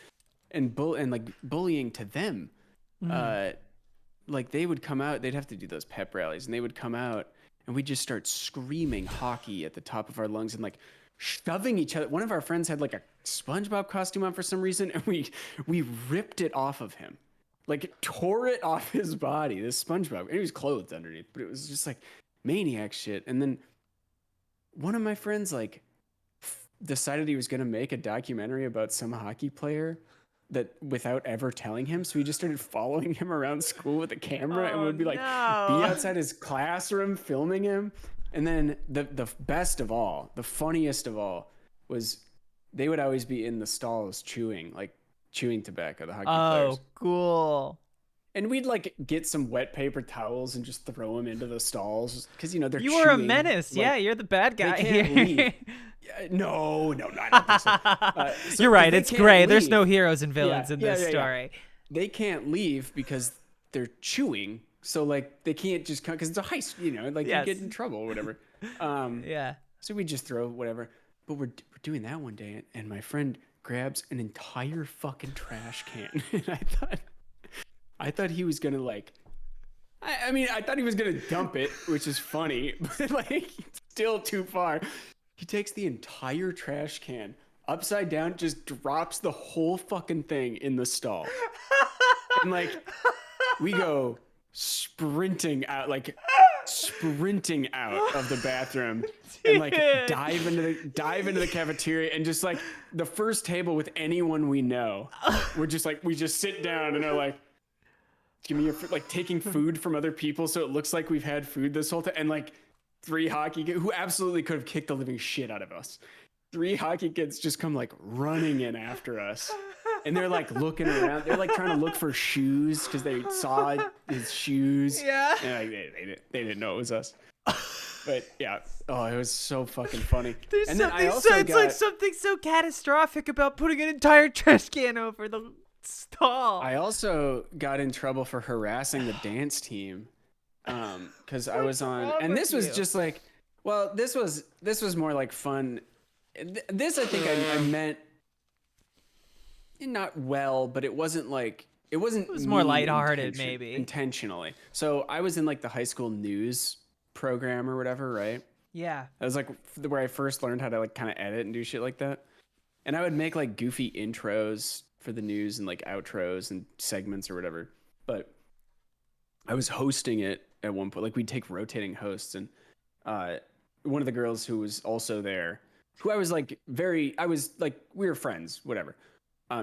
and bullying to them. Like they would come out, they'd have to do those pep rallies, and they would come out, and we'd just start screaming hockey at the top of our lungs and like shoving each other. One of our friends had like a SpongeBob costume on for some reason, and we ripped it off of him, like tore it off his body. This SpongeBob, and he was clothed underneath, but it was just like maniac shit. And then one of my friends like decided he was going to make a documentary about some hockey player that without ever telling him. So we just started following him around school with a camera and would be like, be outside his classroom filming him. And then the best of all, the funniest of all was they would always be in the stalls chewing tobacco, the hockey players. Oh, cool. And we'd like get some wet paper towels and just throw them into the stalls because they're You were a chewing, menace. like, Yeah, you're the bad guy they can't here. leave. No, I don't think so. So You're right. they It's can't gray. There's leave. no heroes and villains in this Yeah. story. They can't leave because they're chewing. So like they can't just come because it's a heist, like Yes. you get in trouble or whatever. Yeah. So we just throw whatever. But we're doing that one day, and my friend grabs an entire fucking trash can, and I thought he was gonna like. I mean, I thought he was gonna dump it, which is funny, but like still too far. He takes the entire trash can upside down, just drops the whole fucking thing in the stall, and like we go sprinting out, like sprinting out of the bathroom and like dive into the cafeteria, and just like the first table with anyone we know, we just sit down and are like, give me like taking food from other people so it looks like we've had food this whole time, and like 3 hockey kids who absolutely could have kicked the living shit out of us. 3 hockey kids just come like running in after us. And they're like looking around. They're like trying to look for shoes because they saw his shoes. Yeah. And like, they didn't know it was us. But yeah, oh, it was so fucking funny. There's and something it's like something so catastrophic about putting an entire trash can over the stall. I also got in trouble for harassing the dance team because I was on, and this was just like, well, this was more like fun. This I think I meant. Not well, but it wasn't like it wasn't. It was more lighthearted, maybe intentionally. So I was in like the high school news program or whatever, right? Yeah. That was like where I first learned how to like kind of edit and do shit like that. And I would make like goofy intros for the news and like outros and segments or whatever. But I was hosting it at one point. Like we'd take rotating hosts, and one of the girls who was also there, who I was like we were friends, whatever.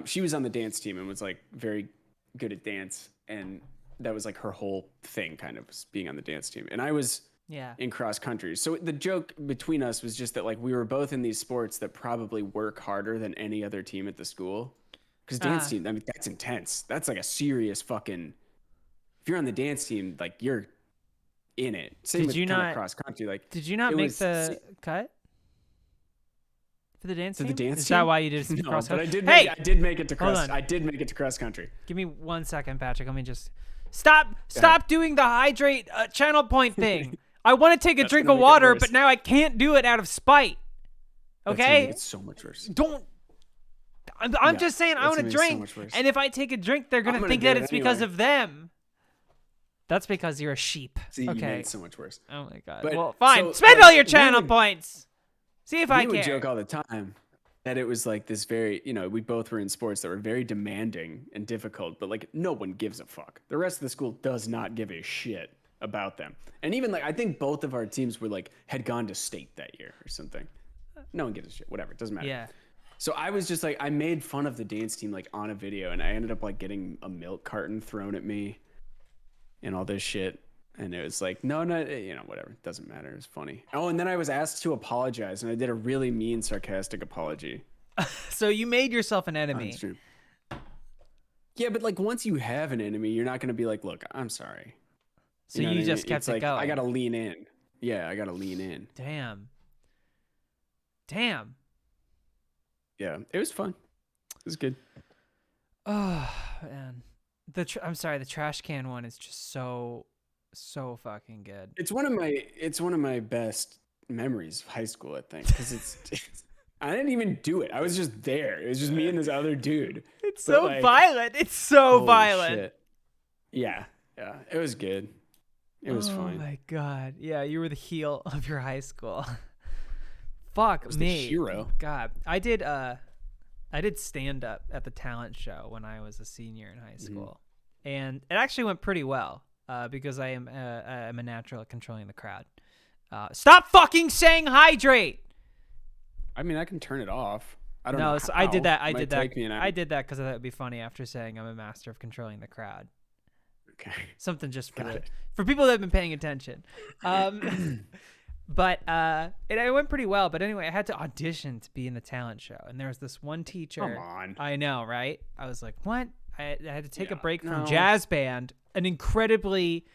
She was on the dance team and was like very good at dance, and that was like her whole thing, kind of being on the dance team. And I was in cross country. So the joke between us was just that like we were both in these sports that probably work harder than any other team at the school. Because dance team, I mean, that's intense. That's like a serious fucking. If you're on the dance team, like you're in it. Same with kind of cross country. Like, did you not make the cut? For the dance team? Is that why you did cross country? But I did make it to cross. I did make it to cross country. Give me 1 second, Patrick. Let me just stop doing the hydrate channel point thing. I want to take a drink of water, but now I can't do it out of spite. Okay? It's so much worse. Don't. I'm just saying I want to drink, and if I take a drink, they're gonna think that it's because of them. That's because you're a sheep. See, okay. You made it so much worse. Oh my god. But, well, fine. Spend all your channel points. See if I can. We would joke all the time that it was like this very, we both were in sports that were very demanding and difficult, but like no one gives a fuck. The rest of the school does not give a shit about them. And even like I think both of our teams were like had gone to state that year or something. No one gives a shit. Whatever, it doesn't matter. Yeah. So I was just like I made fun of the dance team like on a video, and I ended up like getting a milk carton thrown at me and all this shit. And it was like, no, whatever. It doesn't matter. It was funny. Oh, and then I was asked to apologize, and I did a really mean, sarcastic apology. So you made yourself an enemy. That's true. Yeah, but like once you have an enemy, you're not going to be like, look, I'm sorry. So you just kept it going. I got to lean in. Yeah, I got to lean in. Damn. Yeah, it was fun. It was good. Oh, man. I'm sorry, the trash can one is just so fucking good. It's one of my best memories of high school, I think, because I didn't even do it. I was just there. It was just me and this other dude. It's so violent. It's so violent. Shit. Yeah. It was good. It was fine. Oh my god. Yeah, you were the heel of your high school. Fuck I was me. The hero. God, I did stand up at the talent show when I was a senior in high school, and it actually went pretty well. Because I'm a natural at controlling the crowd. Stop fucking saying hydrate. I mean, I can turn it off. I don't know. No, I did that. I did that because I thought it'd be funny after saying I'm a master of controlling the crowd. Okay. Something just for people that have been paying attention. But it went pretty well. But anyway, I had to audition to be in the talent show, and there was this one teacher. Come on. I know, right? I was like, what? I had to take a break from jazz band, an incredibly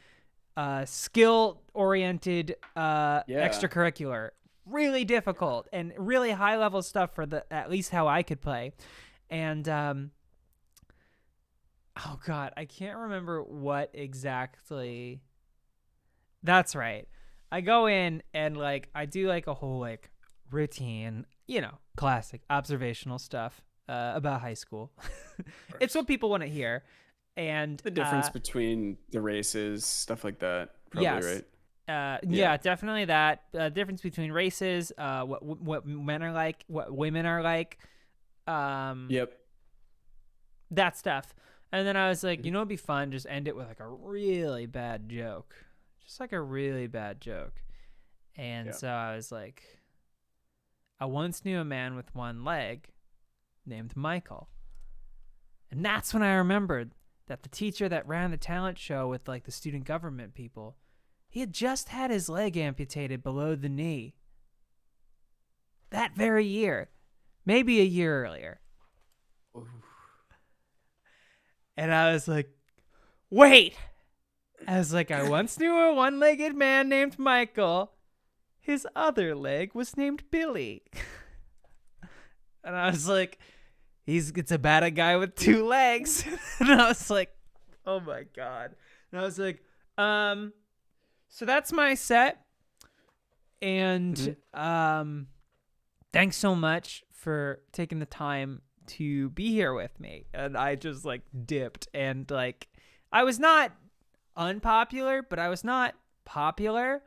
skill-oriented extracurricular, really difficult and really high-level stuff for at least how I could play. And oh god, I can't remember what exactly. That's right. I go in and like I do like a whole like routine, classic observational stuff about high school. It's what people want to hear. And the difference between the races, stuff like that. Probably, yes. Right? Yeah, definitely that. Difference between races, what men are like, what women are like. Yep. That stuff. And then I was like, it'd be fun, just end it with like a really bad joke. just like a really bad joke. And Yeah. so I was like, I once knew a man with one leg named Michael. And that's when I remembered that the teacher that ran the talent show with like the student government people, he had just had his leg amputated below the knee. That very year. Maybe a year earlier. Ooh. And I was like, wait. I was like, I once knew a one-legged man named Michael. His other leg was named Billy. And I was like, it's about a guy with two legs. And I was like, oh my God. And I was like, so that's my set. And thanks so much for taking the time to be here with me. And I just like dipped, and like I was not unpopular, but I was not popular.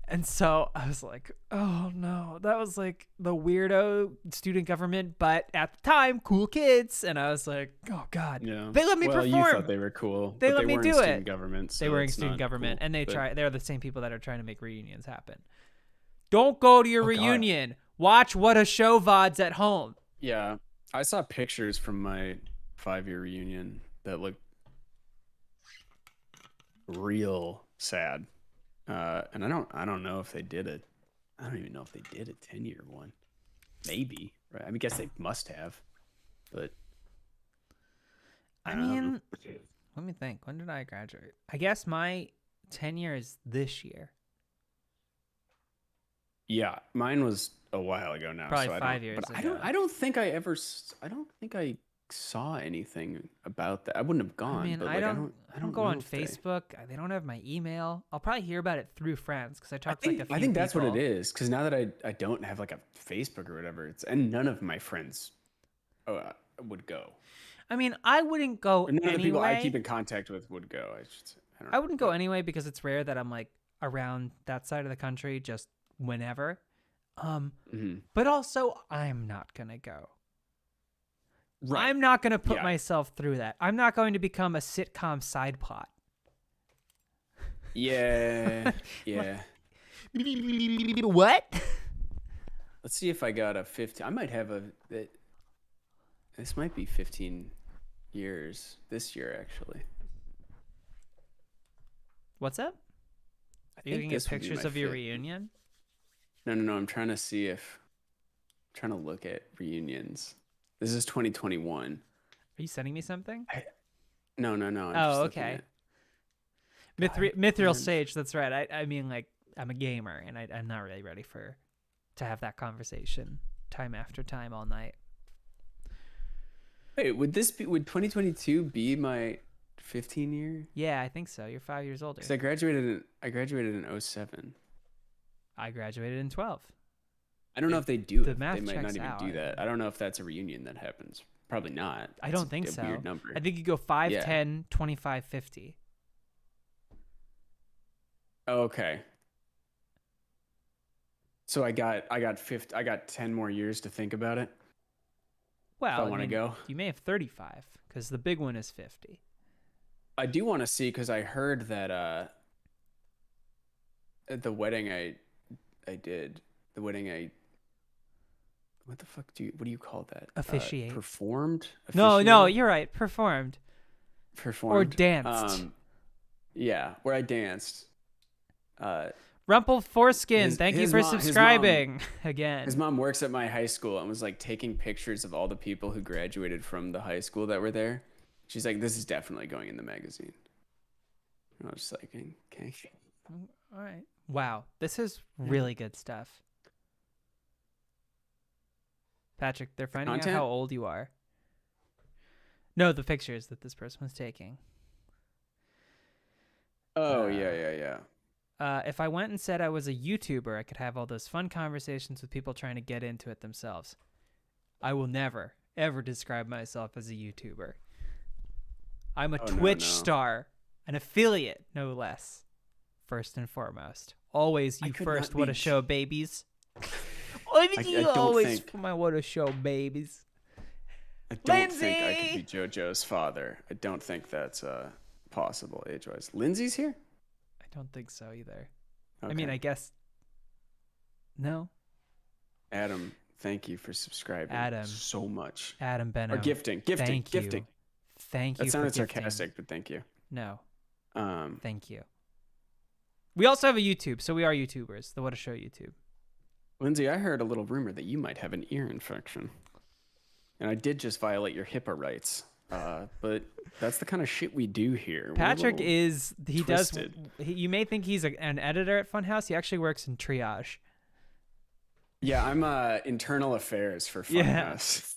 And so I was like, oh no, that was like the weirdo student government, but at the time, cool kids. And I was like, oh God, Yeah. they let me well, perform. You thought they were cool. They but let me weren't do student it. Government, so They were in it's student not government, cool, and but- they're the same people that are trying to make reunions happen. Don't go to your Oh, God. reunion. Watch What a Show VODs at home. Yeah, I saw pictures from my 5-year reunion that looked real sad. And I don't know if they did it. I don't even know if they did a 10-year one. Maybe, right? I guess they must have. But I don't know. mean, let me think. When did I graduate? I guess my tenure is this year. yeah, mine was a while ago now. Probably so 5 years But ago. I don't think I ever. I don't think I saw anything about that. I wouldn't have gone. I mean, but I like, don't go know on if they- Facebook. They don't have my email. I'll probably hear about it through friends because I I talked think, to like a few I think that's what it people. is. Because now that I don't have like a Facebook or whatever, and none of my friends would go. I mean, I wouldn't go Or none of the people I anyway. keep in contact with would go. I don't I know, wouldn't go but- anyway because it's rare that I'm like around that side of the country just whenever. Mhm. But also I'm not gonna go. Right. I'm not gonna put Yeah. myself through that. I'm not going to become a sitcom side plot. Yeah. Yeah. What? Let's see if I got a 15. I might have this might be 15 years this year, actually. What's up? I Are you looking at this would be pictures my of your fifth. reunion? No. I'm trying to see if. I'm trying to look at reunions. This is 2021. Are you sending me something? No. I'm Oh, just looking okay. at- Mithril man. Sage, that's right. I mean, like, I'm a gamer, and I'm not really ready to have that conversation time after time all night. Wait, would 2022 be my 15 year? Yeah, I think so. You're 5 years older. Because I graduated in 07. I graduated in 12. I don't know if they do the it. math They might not checks even out, do I that. I don't know if that's a reunion that happens. Probably not. I That's don't think a so. Weird number. I think you go 5, Yeah. 10, 25, 50. Oh, okay. So I got 10 more years to think about it. Well, I wanna go. You may have 35 because the big one is 50. I do want to see because I heard that at the wedding I did, the wedding I what the fuck what do you call that? Officiate. Performed? No, Officiated? you're right. Performed. Performed. danced. Yeah, where I danced. Rumple Foreskin, His- thank you his for mom- his subscribing again. His mom works at my high school and was like taking pictures of all the people who graduated from the high school that were there. She's like, this is definitely going in the magazine. And I was just like, okay. All right. Wow, this is really good stuff. Patrick, they're finding out Content? how old you are. No, the pictures that this person was taking. Oh, yeah. If I went and said I was a YouTuber, I could have all those fun conversations with people trying to get into it themselves. I will never, ever describe myself as a YouTuber. I'm a Oh, no, Twitch no. star, an affiliate, no less. First and foremost. Always I you could first, not what a be- show, babies. Always I you don't always think- for my what a show, babies. I don't think I could Lindsay! be JoJo's father. I don't think that's possible age-wise. Lindsay's here? don't think so either. Okay. I mean, I guess. No. Adam, thank you for subscribing. Adam. So much. Adam Benno. Or gifting. Thank you. Gifting. Thank you. That for sounded gifting. sarcastic, but thank you. No. Um, Thank you. We also have a YouTube, so we are YouTubers. The What a Show YouTube. Lindsay, I heard a little rumor that you might have an ear infection. And I did just violate your HIPAA rights. But that's the kind of shit we do here. We're a Patrick little is he twisted. does. You may think he's an editor at Funhouse. He actually works in triage. Yeah, I'm internal affairs for Yeah. Funhouse.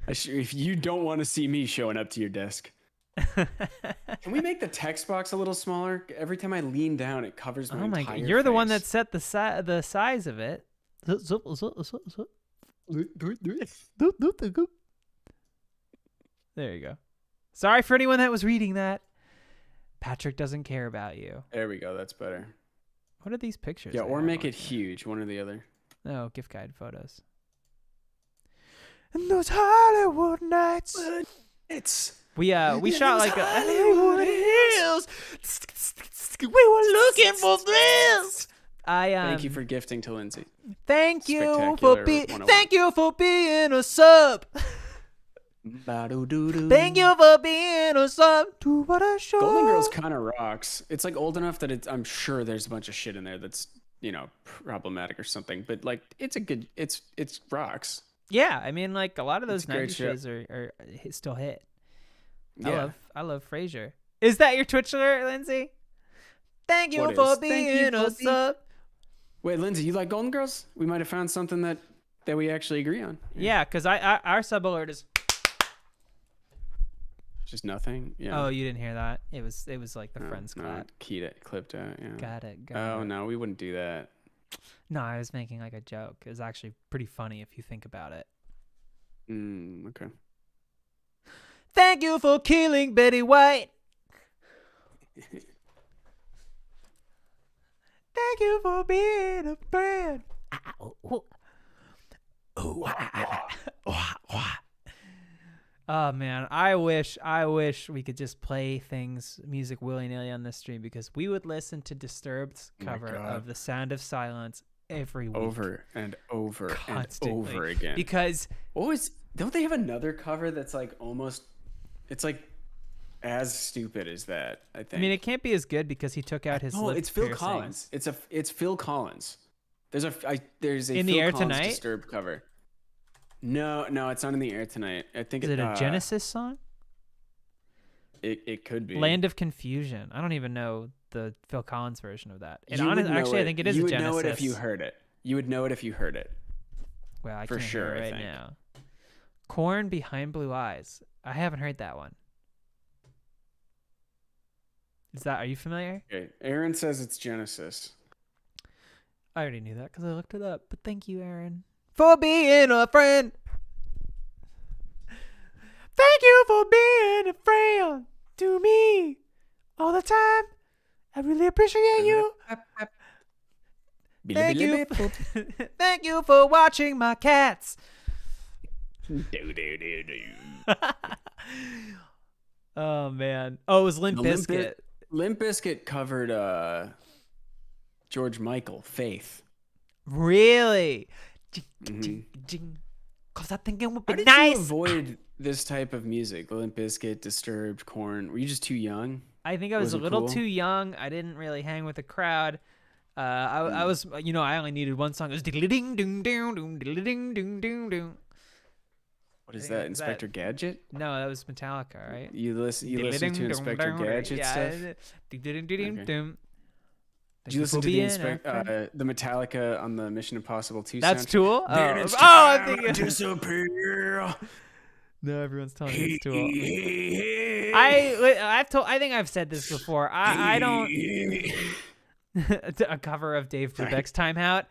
If you don't want to see me showing up to your desk, can we make the text box a little smaller? Every time I lean down, it covers my Oh my entire god! You're the one that face. set the size of it. There you go. Sorry for anyone that was reading that. Patrick doesn't care about you. There we go. That's better. What are these pictures? Yeah, I or have make on it here? huge, one or the other. No, gift guide photos. And those Hollywood nights. It's We shot like a Hollywood Hills. We were looking for this. Thank you for gifting to Lindsay. Thank you for Spectacular being 101. thank you for being a sub. Thank you for being a sub to What a Show. Golden Girls kind of rocks. It's like old enough that I'm sure there's a bunch of shit in there that's, problematic or something. But like, it's rocks. Yeah, I mean, like a lot of those It's a great 90s show. shows are still hit. Yeah. I love Frasier. Is that your Twitch alert, Lindsay? Thank you What for is? Thank you being a for being- sub. Wait, Lindsay, you like Golden Girls? We might have found something that we actually agree on. Yeah, because our sub alert is. Just nothing. Yeah. Oh, you didn't hear that? It was like the Friends clap. Keyed it, clipped out. Yeah. Got it. Oh no, we wouldn't do that. No, I was making like a joke. It was actually pretty funny if you think about it. Okay. Thank you for killing Betty White. Thank you for being a friend. Oh man, I wish we could just play music willy-nilly on this stream because we would listen to Disturbed's Oh my cover God. of The Sound of Silence every week. Over and over Constantly. and over again. Because Don't they have another cover that's like almost? It's like as stupid as that. I think. I mean, it can't be as good because he took out his No, lip it's Phil piercing. Collins. It's Phil Collins. There's a In the Phil Air Collins Tonight? Disturbed cover. No, it's not in the air tonight. I think Is it a Genesis song? It could be Land of Confusion. I don't even know the Phil Collins version of that. And You would honestly, know actually, I it. think it is You a would Genesis. know it if you heard it. You would know it if you heard it. Well, I for can't sure, hear I it right think. now. Corn Behind Blue Eyes. I haven't heard that one. Are you familiar? Okay. Aaron says it's Genesis. I already knew that because I looked it up. But thank you, Aaron, for being a friend. Thank you for being a friend to me all the time. I really appreciate you. Thank you. Thank you for watching my cats. Oh man. Oh, it was Limp Bizkit. Limp Bizkit covered George Michael, Faith. Really? Mhm. Cause I think it would How be did you nice. avoid this type of music? Limp Bizkit, Disturbed, Korn. Were you just too young? I think I was a Was it little cool? too young. I didn't really hang with the crowd. I was, I only needed one song. It was diddly ding ding ding ding diddly ding ding ding ding. What is I think that? it's Inspector Gadget? No, that was Metallica, right? You listen to Inspector Gadget stuff? Did you listen to the Metallica on the Mission Impossible 2 That's soundtrack? Tool? Then it's I'm time thinking. to disappear. No, everyone's telling me it's Tool. I think I've said this before. I don't. A cover of Dave Brubeck's Time Out.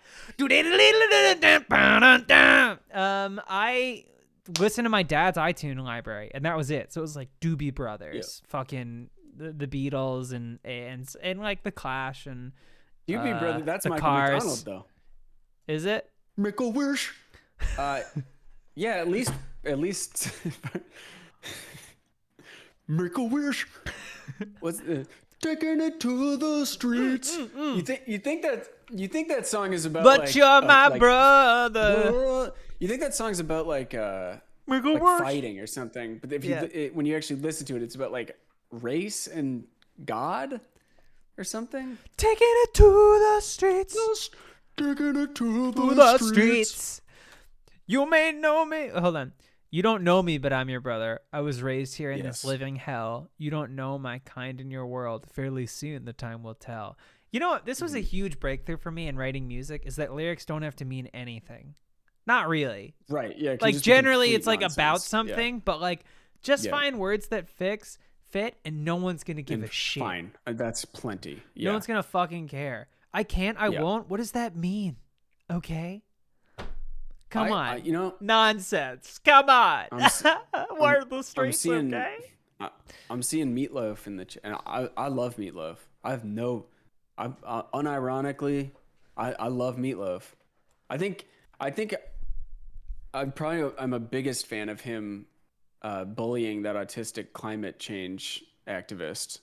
I listened to my dad's iTunes library, and that was it. So it was like Doobie Brothers, fucking the Beatles, and like the Clash, and Doobie Brother, that's the Michael Cars. McDonald though. Is it? Michael Wish. Yeah, at least Michael Wish. What's taking it to the streets. You think that song is about? But like, you're my like, brother. You think that song's about like Make it worse. fighting or something? But if Yeah. when you actually listen to it, it's about like race and God or something. Taking it to the streets. Taking it to To the streets. You may know me. Hold on. You don't know me, but I'm your brother. I was raised here in this Yes. living hell. You don't know my kind in your world. Fairly soon the time will tell. You know what? This was a huge breakthrough for me in writing music, is that lyrics don't have to mean anything. Not really. Right. Yeah. it can Like just be generally complete it's like about nonsense. something, but like just Yeah. find words that fit and no one's going to give And a shit. fine. That's plenty. Yeah. No one's going to fucking care. I can't, I Yeah. won't. What does that mean? Okay? Come on. you know, Nonsense. Come on. I'm s- Where are the I'm streets, seeing. okay? I'm seeing Meatloaf in the and I love Meatloaf. Unironically, I love Meatloaf. I think I'm a biggest fan of him bullying that autistic climate change activist.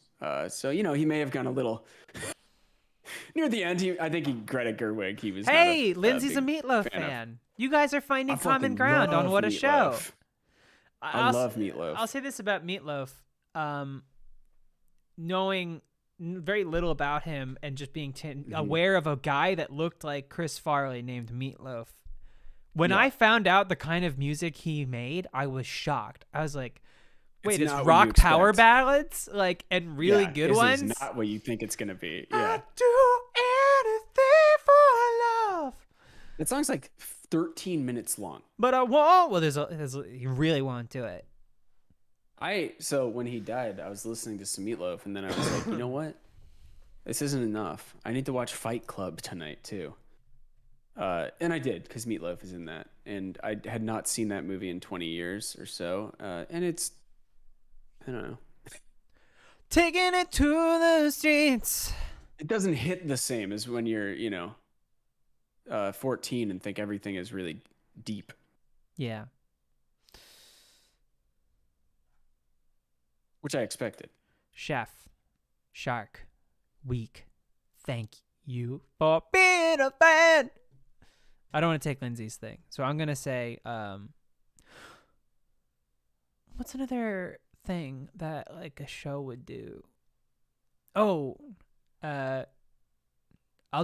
So he may have gone a little near the end. I think Greta Gerwig. He was. Hey, not Lindsay's a big Meatloaf fan of. fan. You guys are finding I common fucking ground on love What a Show. Meatloaf. I love Meatloaf. I'll say this about Meatloaf. Knowing very little about him and just being aware of a guy that looked like Chris Farley named Meatloaf. When Yeah. I found out the kind of music he made, I was shocked. I was like, wait, it's not what you rock power expect. ballads? Like, and really Yeah, good this ones? is not what you think it's gonna be. I'd Yeah, do anything for love. that song's like 13 minutes long. But I won't. Well, you really won't do it. So when he died, I was listening to some Meatloaf, and then I was like, you know what? This isn't enough. I need to watch Fight Club tonight too. And I did, because Meatloaf is in that, and I had not seen that movie in 20 years or so. And it's, I don't know, Taking it to the streets. it doesn't hit the same as when you're 14 and think everything is really deep. Yeah. Which I expected. Chef, Shark, Week, thank you for being a fan. I don't want to take Lindsay's thing, so I'm gonna say, what's another thing that like a show would do? Oh, I'll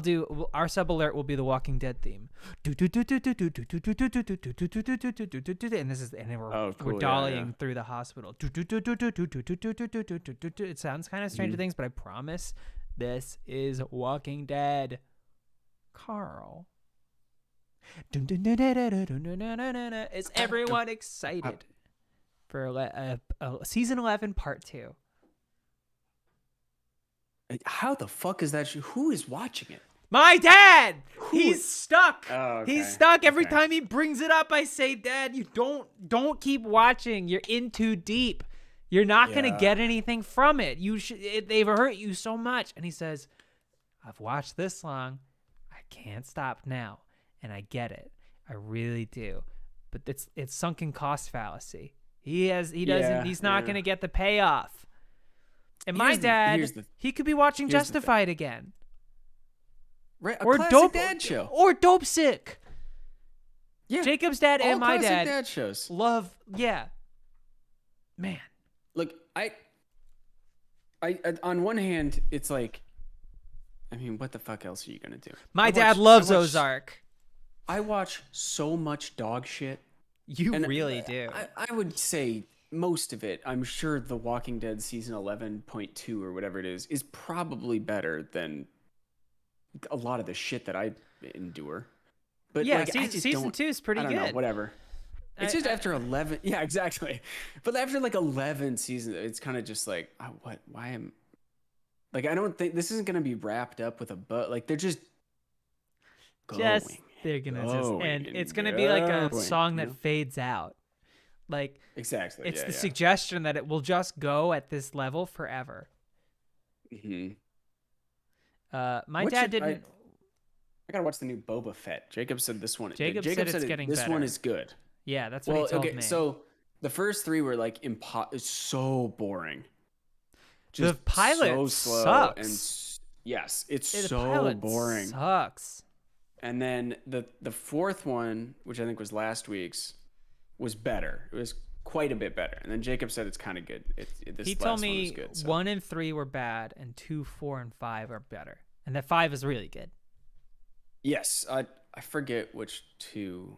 do our sub alert will be the Walking Dead theme. And this is we're cool, dollying through the hospital. It sounds kind of Stranger Things, but I promise this is Walking Dead. Carl. Is everyone excited for season 11 part 2? How the fuck is that? Who is watching it? My dad. He's stuck. Oh, okay. He's stuck. Every Okay. time he brings it up, I say, "Dad, you don't keep watching. You're in too deep. You're not gonna Yeah. get anything from it. They've hurt you so much." And he says, "I've watched this long. I can't stop now." And I get it. I really do. But it's sunken cost fallacy. He's not gonna get the payoff. And my dad, he could be watching here's the thing. Justified again. Right, a Or classic Dope dad show. Or Dope Sick. Yeah, Jacob's dad all and my classic dad shows. love, yeah. Man. Look, I on one hand, it's like, I mean, what the fuck else are you gonna do? My dad loves I watch- Ozark. I watch so much dog shit. You And really do. I would say most of it. I'm sure The Walking Dead season 11.2 or whatever it is probably better than a lot of the shit that I endure. But Yeah, like, I just season don't- 2 is pretty I don't good. know, whatever. It's just after 11. Yeah, exactly. But after like 11 seasons, it's kind of just like, what? Why am? Like, I don't think this isn't gonna be wrapped up with a but. Like, they're just going. They're gonna Going and and it's gonna be like a going, song you that know? fades out. Like Exactly. it's yeah, the yeah. suggestion that it will just go at this level forever. Mhm. My What dad should didn't. I gotta watch the new Boba Fett. Jacob said this one. Jacob said it's getting this one better. is good. Yeah, that's what Well, he told okay. me. So the first 3 were like it's so boring. Just The pilot so slow sucks. and yes, it's The so pilot boring. Sucks. And then the fourth one, which I think was last week's, was better. It was quite a bit better. And then Jacob said it's kind of good. This He last told one me was good. So. 1 and 3 were bad, and 2, 4, and 5 are better, and that 5 is really good. Yes, I forget which 2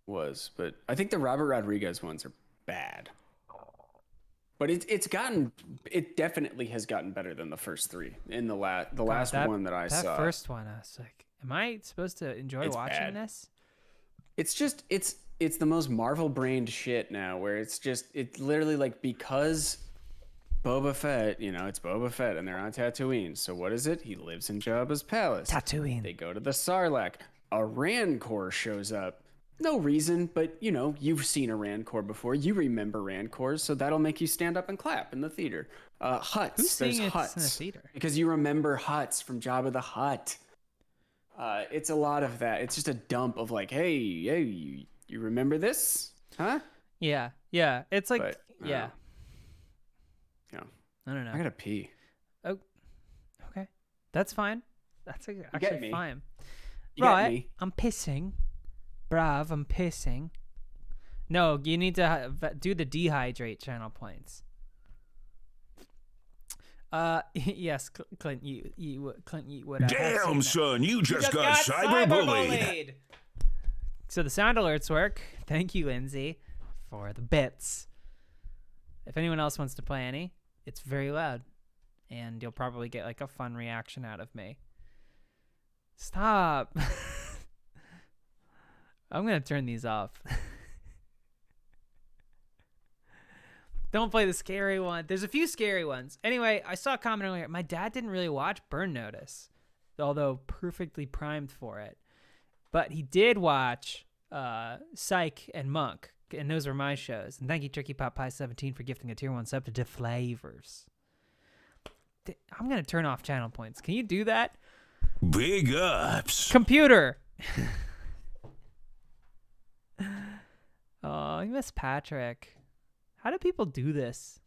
was, but I think the Robert Rodriguez ones are bad. But it definitely has gotten better than the first 3 in the last one that I saw. That first one, I was like, am I supposed to enjoy It's watching bad. this? It's just it's the most Marvel brained shit now, where it's literally like, because Boba Fett, it's Boba Fett and they're on Tatooine. So what is it? He lives in Jabba's palace. Tatooine. They go to the Sarlacc. A Rancor shows up. No reason, but you've seen a Rancor before. You remember Rancors, so that'll make you stand up and clap in the theater. Huts. Who's There's seeing it huts in the theater? because you remember huts from Jabba the Hutt. It's a lot of that. It's just a dump of like, hey, you remember this? Huh? Yeah. It's like, But, yeah. I don't know. I gotta pee. Oh, okay. That's fine. That's get actually me. fine. You get Right. me? I'm pissing. Brav, I'm pissing. No, you need to do the dehydrate channel points. Yes, Clint, Clint, you would. Damn, son, you just got cyberbullied. So the sound alerts work. Thank you, Lindsay, for the bits. If anyone else wants to play any, it's very loud, and you'll probably get like a fun reaction out of me. Stop. I'm gonna turn these off. Don't play the scary one. There's a few scary ones. Anyway, I saw a comment earlier. My dad didn't really watch Burn Notice, although perfectly primed for it. But he did watch Psych and Monk, and those were my shows. And thank you, Tricky Pop Pie 17, for gifting a tier 1 sub to Deflavors. I'm gonna turn off channel points. Can you do that? Big ups. Computer. Oh, I miss Patrick. How do people do this?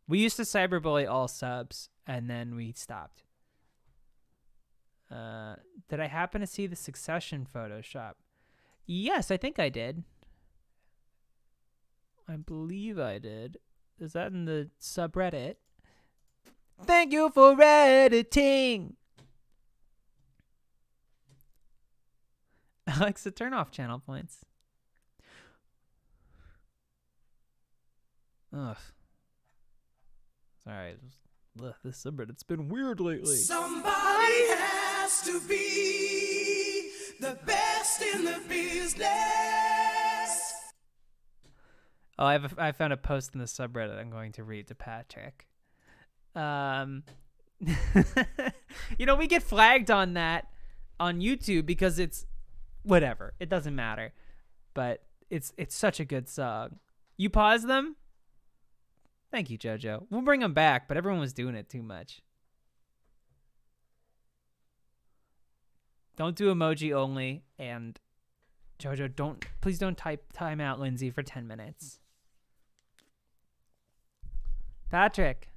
We used to cyberbully all subs, and then we stopped. Did I happen to see the Succession Photoshop? Yes, I think I did. I believe I did. Is that in the subreddit? Thank you for editing. Alexa, turn off channel points. Ugh. Sorry. This subreddit's been weird lately. Somebody has to be the best in the business. Oh, I found a post in the subreddit I'm going to read to Patrick. We get flagged on that on YouTube because it's whatever. It doesn't matter. But it's such a good song. You pause them? Thank you, JoJo. We'll bring them back, but everyone was doing it too much. Don't do emoji only, and JoJo, please don't type time out Lindsay for 10 minutes. Patrick.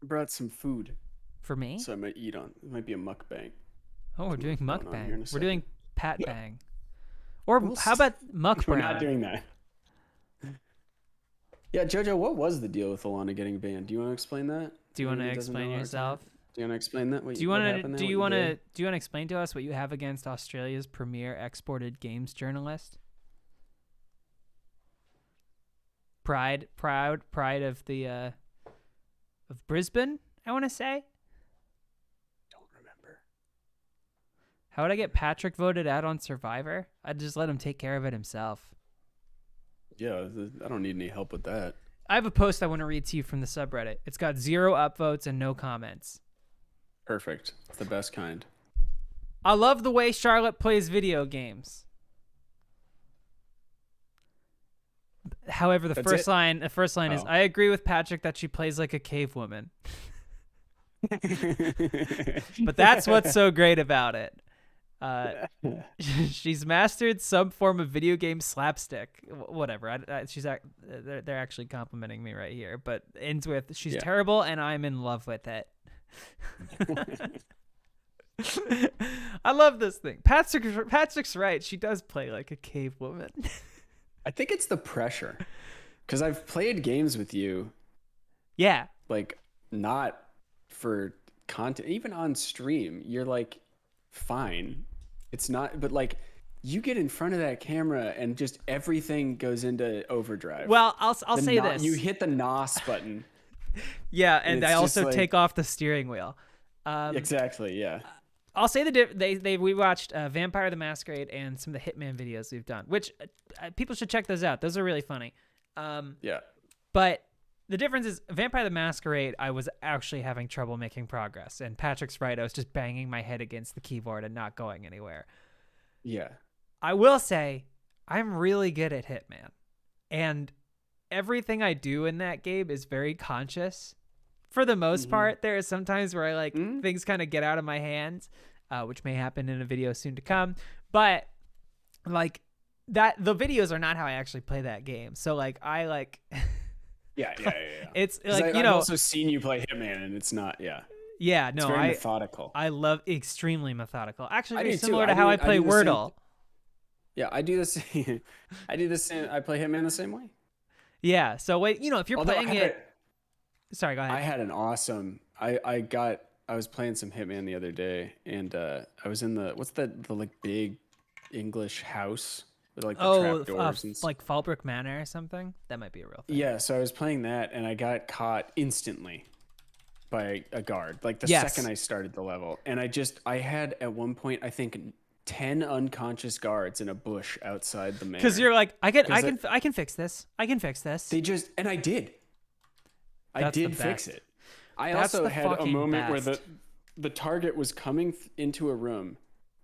I brought some food, For me? so I might eat on. It might be a mukbang. Oh, we're doing going on here in a mukbang. We're doing second. pat bang. Or We'll how about We're mukbang? not doing that. Yeah, JoJo, what was the deal with Alana getting banned? Do you want to explain that? Do you want to Anyone doesn't explain know our yourself? time? Do you want to explain that? Do you want to do you want to explain to us what you have against Australia's premier exported games journalist? Pride of the of Brisbane, I want to say. Don't remember. How would I get Patrick voted out on Survivor? I'd just let him take care of it himself. Yeah, I don't need any help with that. I have a post I want to read to you from the subreddit. It's got 0 upvotes and no comments. Perfect. It's the best kind. I love the way Charlotte plays video games. However, the That's first it? line is, Oh. I agree with Patrick that she plays like a cave woman. But that's what's so great about it. She's mastered some form of video game slapstick. Whatever. They're actually complimenting me right here, but ends with she's terrible and I'm in love with it. I love this thing. Patrick's right. She does play like a cave woman. I think it's the pressure, because I've played games with you. Yeah. Like, not for content, even on stream. You're like, fine. It's not, but like, you get in front of that camera and just everything goes into overdrive. Well, I'll say this. You hit the NOS button. Yeah, and I also like, take off the steering wheel. Exactly. Yeah. I'll say we watched Vampire the Masquerade and some of the Hitman videos we've done, which people should check those out. Those are really funny. Yeah. But the difference is Vampire the Masquerade, I was actually having trouble making progress. And Patrick's right. I was just banging my head against the keyboard and not going anywhere. Yeah. I will say I'm really good at Hitman. And everything I do in that game is very conscious. For the most part, there are some times where I things kind of get out of my hands, which may happen in a video soon to come. But like that, the videos are not how I actually play that game. So like Yeah. It's like, I've also seen you play Hitman, and it's not. Yeah. Yeah. No, it's very methodical. I love extremely methodical. Actually, I very do similar too. to how I play Wordle. Yeah, I do the same. I do the same. I play Hitman the same way. Yeah. So wait, if you're playing it. Sorry, go ahead. I had an awesome. I was playing some Hitman the other day, and I was in the like big English house with like the trap doors and like Fallbrook Manor or something. That might be a real thing. Yeah, so I was playing that, and I got caught instantly by a guard. Like the second I started the level, and I had at one point I think 10 unconscious guards in a bush outside the manor. Because you're like, I can fix this. I can fix this. They just, and I did. I did fix it. I also had a moment where the target was coming into a room,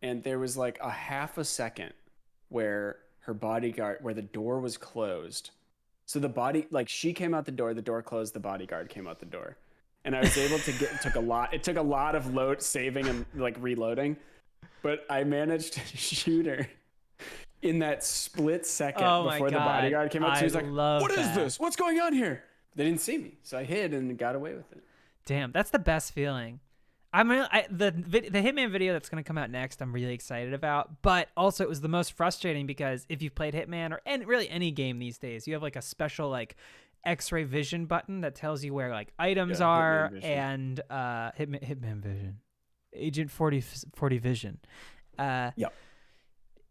and there was like a half a second where her bodyguard, where the door was closed. So she came out the door closed, the bodyguard came out the door. And I was able to it took a lot of load saving and like reloading, but I managed to shoot her in that split second before the bodyguard came out. She was like, "What is this? What's going on here?" They didn't see me, so I hid and got away with it. Damn, that's the best feeling. The Hitman video that's going to come out next, I'm really excited about. But also, it was the most frustrating because if you've played Hitman really any game these days, you have like a special like X-ray vision button that tells you where like items are, and Hitman Vision, Agent 40 Vision. Yeah.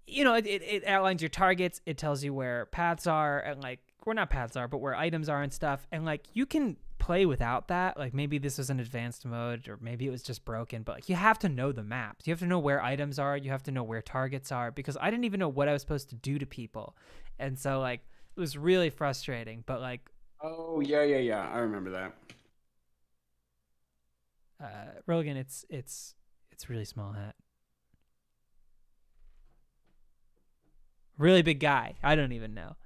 It outlines your targets. It tells you where paths are, and like not paths are, but where items are and stuff. And like you can play without that. Like maybe this was an advanced mode, or maybe it was just broken. But like you have to know the maps. You have to know where items are. You have to know where targets are, because I didn't even know what I was supposed to do to people. And so like it was really frustrating. But like, oh yeah, I remember that. Rogan, it's really small hat. Really big guy. I don't even know.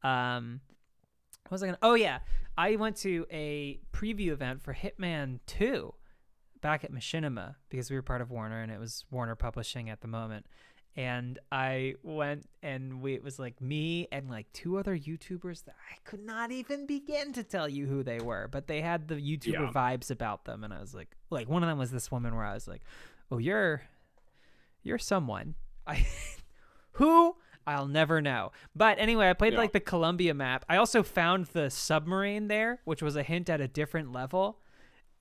What was I gonna? Oh yeah, I went to a preview event for Hitman 2 back at Machinima, because we were part of Warner, and it was Warner Publishing at the moment. And I went, and it was like me and like two other YouTubers that I could not even begin to tell you who they were, but they had the YouTuber vibes about them. And I was like one of them was this woman where I was like, "Oh, you're someone." Who? I'll never know. But anyway, I played like the Columbia map. I also found the submarine there, which was a hint at a different level.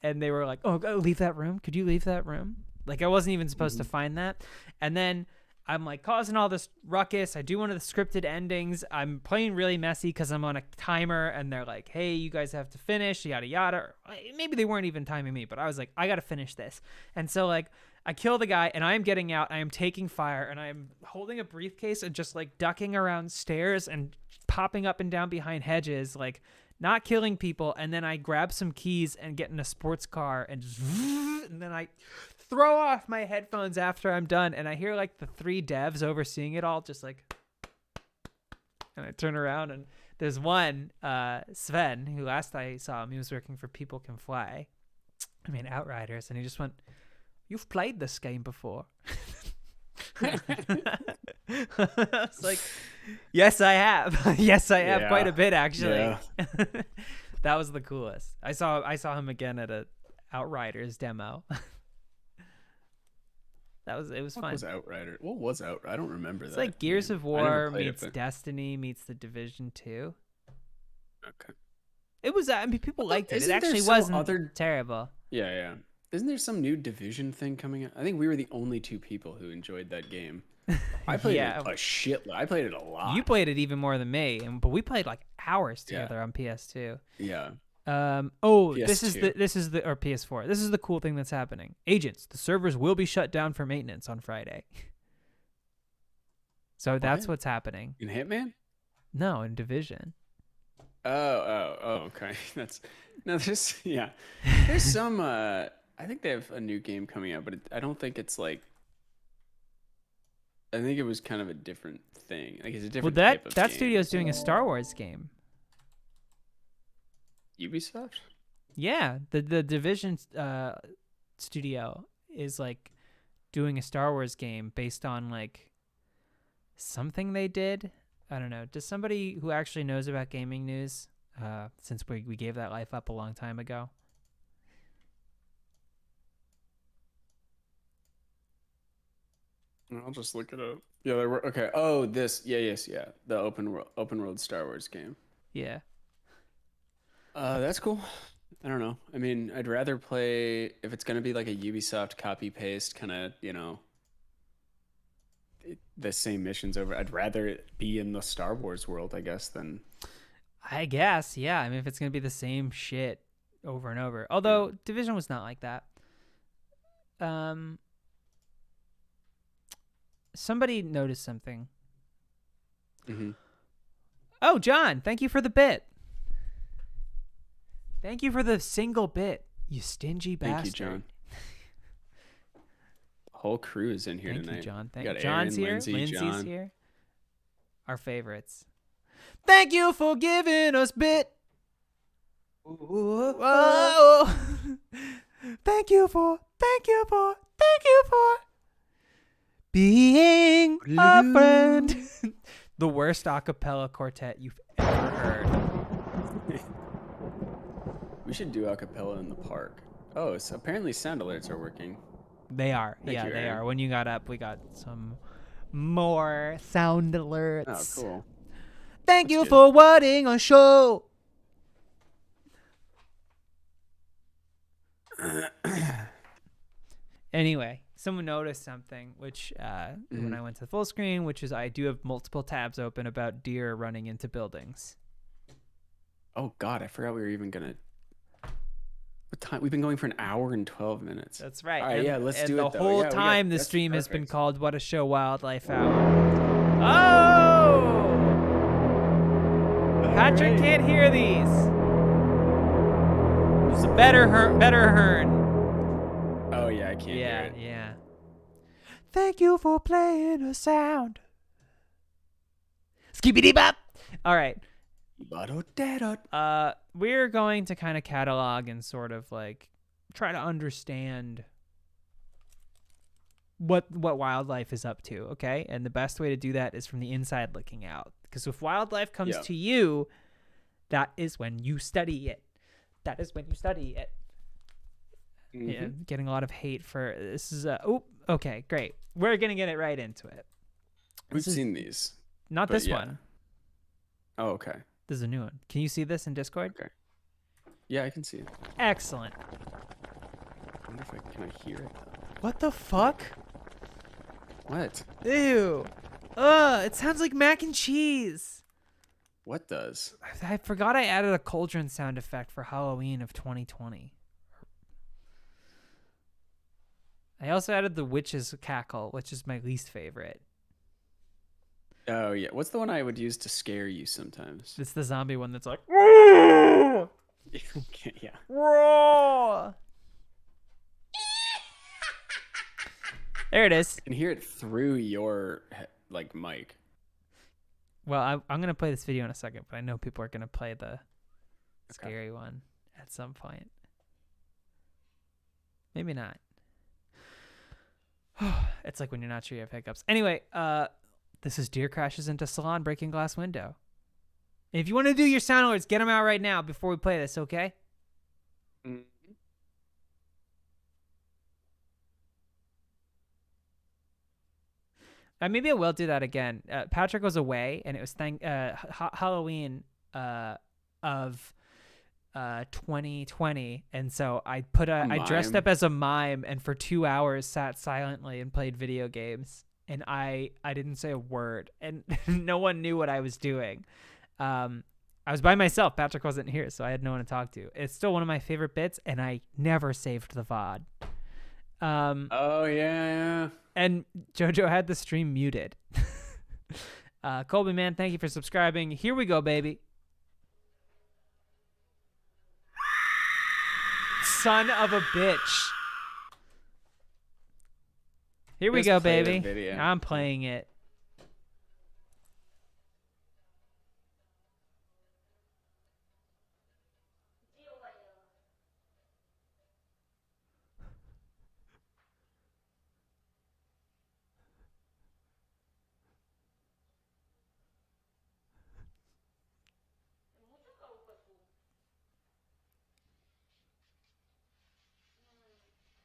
And they were like, "Oh, go leave that room. Could you leave that room?" Like I wasn't even supposed to find that. And then I'm like causing all this ruckus. I do one of the scripted endings. I'm playing really messy because I'm on a timer, and they're like, "Hey, you guys have to finish, yada yada." Or maybe they weren't even timing me, but I was like, I got to finish this. And so like I kill the guy, and I am getting out. I am taking fire, and I am holding a briefcase and just like ducking around stairs and popping up and down behind hedges, like not killing people. And then I grab some keys and get in a sports car, and then I throw off my headphones after I'm done, and I hear like the three devs overseeing it all just like, and I turn around, and there's one, Sven, who last I saw him, he was working for People Can Fly, Outriders, and he just went, "You've played this game before." was like, yes, I have. Yes, I have quite a bit actually. Yeah. That was the coolest. I saw him again at a Outriders demo. It was What fun. was Outrider? What was Out? I don't remember It's that. like Gears game. of I never War played it, meets but- Destiny meets The Division 2. Okay. It was. I mean, people liked it. It isn't there actually some wasn't other- terrible. Yeah, yeah. Isn't there some new Division thing coming out? I think we were the only two people who enjoyed that game. I played Yeah. it a shit. I played it a lot. You played it even more than me, but we played like hours Yeah. together on PS2. Yeah. This is PS2. the or PS4. This is the cool thing that's happening. Agents, the servers will be shut down for maintenance on Friday. So that's What? what's happening. In Hitman? No, in Division. Oh, okay. There's There's some I think they have a new game coming out, but I don't think it's like I think it was kind of a different thing. Like it's a Well, different type of that game. studio's doing a Star Wars game. Ubisoft? Yeah, the Division studio is like doing a Star Wars game based on like something they did. I don't know. Does somebody who actually knows about gaming news, since we gave that life up a long time ago? I'll just look it up. Yeah, there were okay. Oh, this yeah. The open world Star Wars game. Yeah. That's cool. I don't know. I mean, I'd rather play if it's gonna be like a Ubisoft copy paste kind of, the same missions over. I'd rather it be in the Star Wars world, I guess, than I guess, yeah. I mean, if it's going to be the same shit over and over. Although Division was not like that. Somebody noticed something. mm-hmm. Oh, John, thank you for the bit. Thank you for the single bit, you stingy bastard. Thank you, John. The whole crew is in here Thank tonight. you, John. We got John's Aaron, here. Lindsay, Lindsay's John. here. Our favorites. Thank you for giving us bit. Whoa. Thank you for being a friend. The worst a cappella quartet you've ever heard. We should do a cappella in the park. Oh, so apparently sound alerts are working. They are. Thank Yeah, you, they Aaron. are. When you got up, we got some more sound Oh, alerts. cool. Thank you good. for watching our show. Anyway, someone noticed something, which when I went to the full screen, which is I do have multiple tabs open about deer running into buildings. Oh God, I forgot we were even gonna. What time? We've been going for an hour and 12 minutes. That's right. All right, yeah, let's and do the it. Though. whole Yeah, we got- time the that's stream has been perfect. called "What a Show Wildlife Hour." Oh, Patrick can't hear these. It's a better Hearn. Oh yeah, I can't hear Yeah, it. yeah. Thank you for playing a sound. Skibbity bop. All right. We're going to kind of catalog and sort of like try to understand what wildlife is up to, okay? And the best way to do that is from the inside looking out. Because if wildlife comes Yeah. to you, that is when you study it. That is when you study it. Yeah, Mhm. getting a lot of hate for this is okay, great. We're gonna get it right into it. We've This is- seen these. Not But this yeah. one. Oh okay. This is a new one. Can you see this in Discord? Okay. Yeah, I can see it. Excellent. I wonder if can I hear it though. What the fuck? What? Ew. Ugh, it sounds like mac and cheese. What does? I forgot I added a cauldron sound effect for Halloween of 2020. I also added the witch's cackle, which is my least favorite. Oh yeah. What's the one I would use to scare you sometimes? It's the zombie one that's like, Yeah. roar. There it is. I can hear it through your mic. Well, I'm going to play this video in a second, but I know people are going to play the scary one at some point. Maybe not. It's like when you're not sure you have hiccups. Anyway, this is Deer Crashes into Salon Breaking Glass Window. If you want to do your sound alerts, get them out right now before we play this, okay? Mhm. Maybe I will do that again. Patrick was away, and it was Halloween of 2020, and so I dressed mime. up as a mime, and for 2 hours sat silently and played video games, and I didn't say a word, and no one knew what I was doing. I was by myself. Patrick wasn't here, so I had no one to talk to. It's still one of my favorite bits, and I never saved the VOD. Oh yeah. And JoJo had the stream muted. Colby, man, thank you for subscribing. Here we go, baby. Son of a bitch. Here we Just go, play the baby. video. I'm playing it.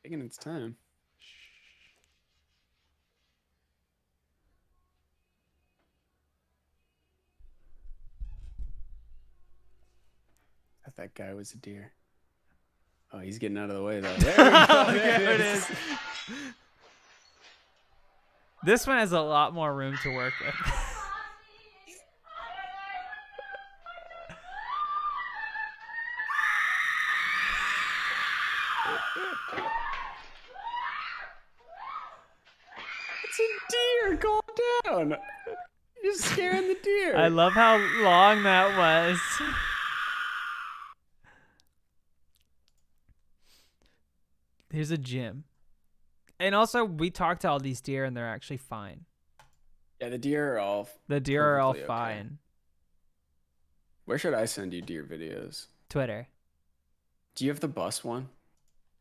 Taking its time. I thought that guy was a deer. Oh, he's getting out of the way though. There we go. There it is. This one has a lot more room to work with. It's a deer. Calm down. You're scaring the deer. I love how long that was. Here's a gym. And also, we talked to all these deer, and they're actually fine. Yeah, the deer are all. The deer are all perfectly okay. fine. Where should I send you deer videos? Twitter. Do you have the bus one?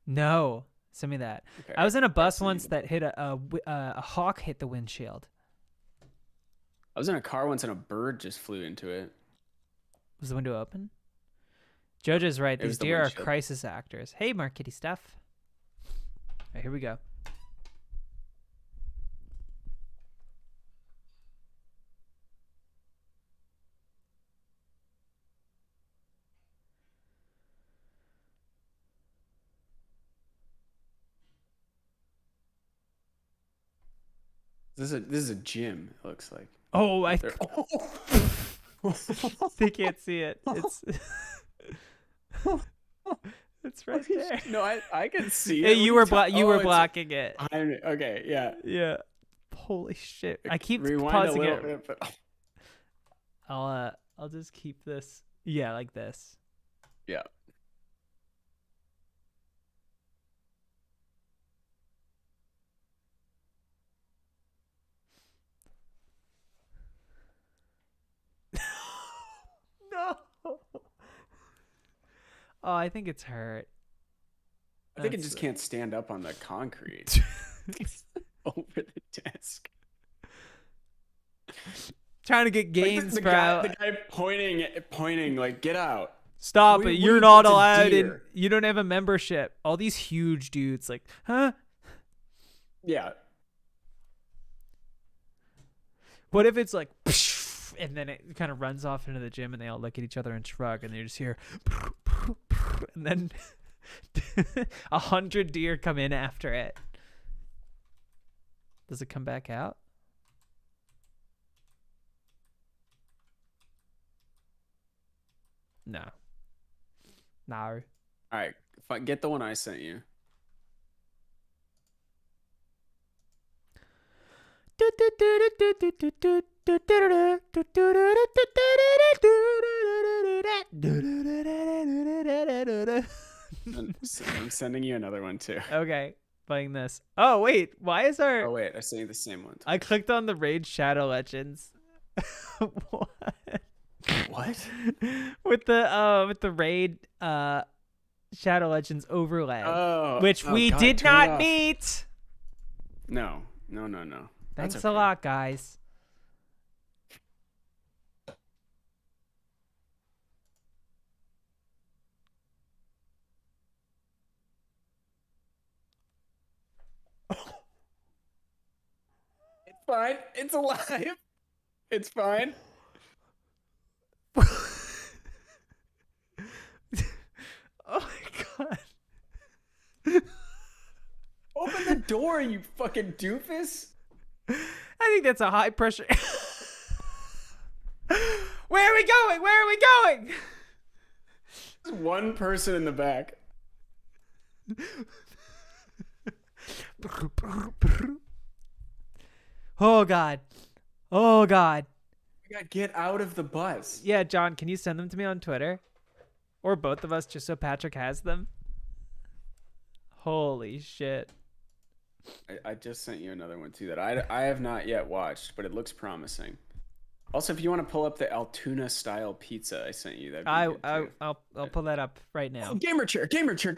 No. Send me that. Okay, I was in a bus send you once the- that hit a hawk hit the windshield. I was in a car once and a bird just flew into it. Was the window open? JoJo's right. It was These the deer are windshield. crisis actors. Hey, Marketty stuff. All right, here we go. This is a gym. It looks like. Oh, They're- they can't see it. It's it's right there. No, I can see Hey, it. you What were are you ta- you Oh, were it's blocking it. behind me. Okay, yeah. Yeah. Holy shit! I keep Rewind pausing a little it. bit, but I'll just keep this. Yeah, like this. yeah. No. Oh, I think it's hurt. I think it That's- just can't stand up on the concrete over the desk. Trying to get Like, gains, the bro. guy pointing, like, get out. Stop What do it! you- You're what do you not think it's a allowed in. deer? You don't have a membership. All these huge dudes, like, huh? Yeah. What if it's like, and then it kind of runs off into the gym, and they all look at each other and shrug, and they just hear, and then 100 deer come in after it. Does it come back out? No. No. All right. Get the one I sent you. I'm sending you another one too. Okay, playing this. Oh wait, why is our? Oh wait, I sent you the same one. I clicked on the Raid Shadow Legends. What? What? With the Raid Shadow Legends overlay, Oh, which oh we God, did turn it not off. meet. No. That's Thanks a okay. lot, guys. It's fine. It's alive. It's fine. Oh my god. Open the door, you fucking doofus. I think that's a high pressure. Where are we going? Where are we going? There's one person in the back. Oh god. Oh god. We gotta get out of the bus. Yeah, John, can you send them to me on Twitter? Or both of us, just so Patrick has them? Holy shit. I just sent you another one too that I have not yet watched, but it looks promising. Also, if you want to pull up the Altoona style pizza I sent you, that'd be good too. I'll pull that up right now. Oh, gamer chair. Gamer chair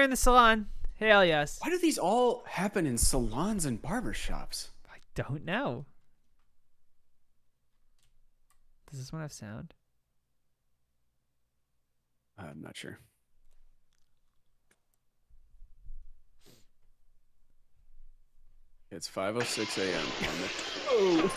in the salon. Hell yes. Why do these all happen in salons and barbershops? I don't know. Does this one have sound? I'm not sure. It's 5:06 a.m. Oh.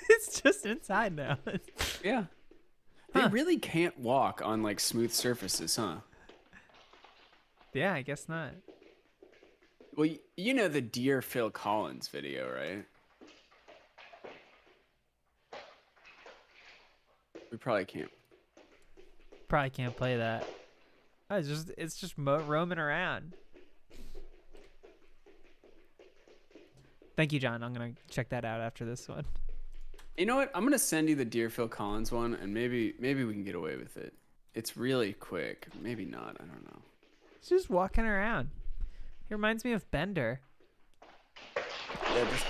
It's just inside now. Yeah. They really can't walk on like smooth surfaces, huh? Yeah, I guess not. Well, you know the Dear Phil Collins video, right? We probably can't. Probably can't play that. Oh, it's just roaming around. Thank you, John. I'm gonna check that out after this one. You know what? I'm gonna send you the Dear Phil Collins one, and maybe we can get away with it. It's really quick. Maybe not. I don't know. It's just walking around. He reminds me of Bender. Yeah, just...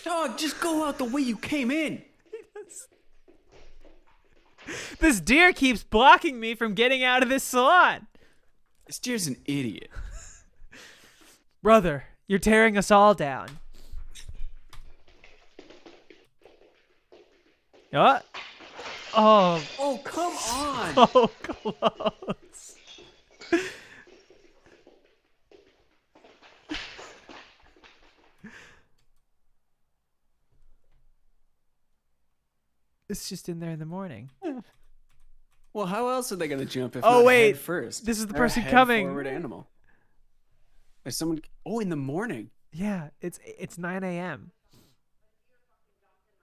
Dog, just go out the way you came in. This deer keeps blocking me from getting out of this salon. This deer's an idiot. Brother, you're tearing us all down. What? Oh, Oh, come on. so close. It's just in there in the morning. Well, how else are they gonna jump if Oh, not wait. head first? This is the They're a person head coming. forward animal. There's someone. Oh, in the morning. Yeah, it's 9 a.m.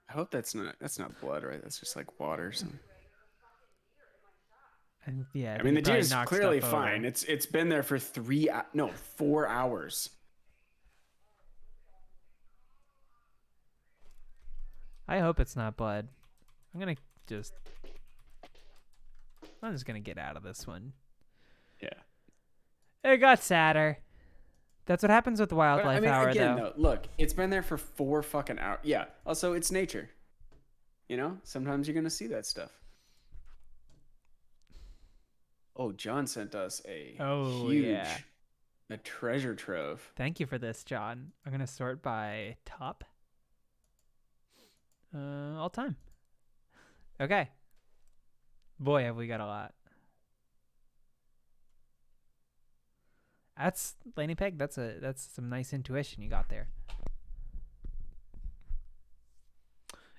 I hope that's not blood, right? That's just like water or something. And yeah, I mean, the they probably deer's knocked clearly stuff over. fine. It's been there for 4 hours. I hope it's not blood. I'm just gonna get out of this one. Yeah. It got sadder. That's what happens with But, Wildlife I mean, Hour, again, though. though, look, it's been there for 4 fucking hours. Yeah. Also, it's nature. You know, sometimes you're gonna see that stuff. Oh, John sent us a a treasure trove. Thank you for this, John. I'm gonna sort by top. All time. Okay. Boy, have we got a lot. That's Laney Peg. That's some nice intuition you got there.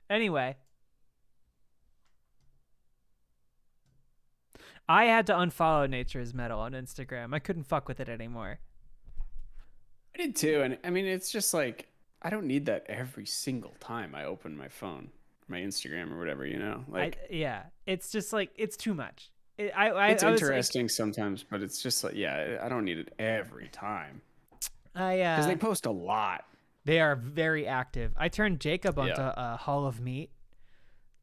Anyway, I had to unfollow Nature's Metal on Instagram. I couldn't fuck with it anymore. I did too, and I mean, it's just like I don't need that every single time I open my phone, my Instagram or whatever, you know. Like, yeah, it's just like it's too much. it's I was like- interesting sometimes, but it's just like, yeah, I don't need it every time I because they post a lot. They are very active. I turned Jacob onto Yeah. a Hall of Meat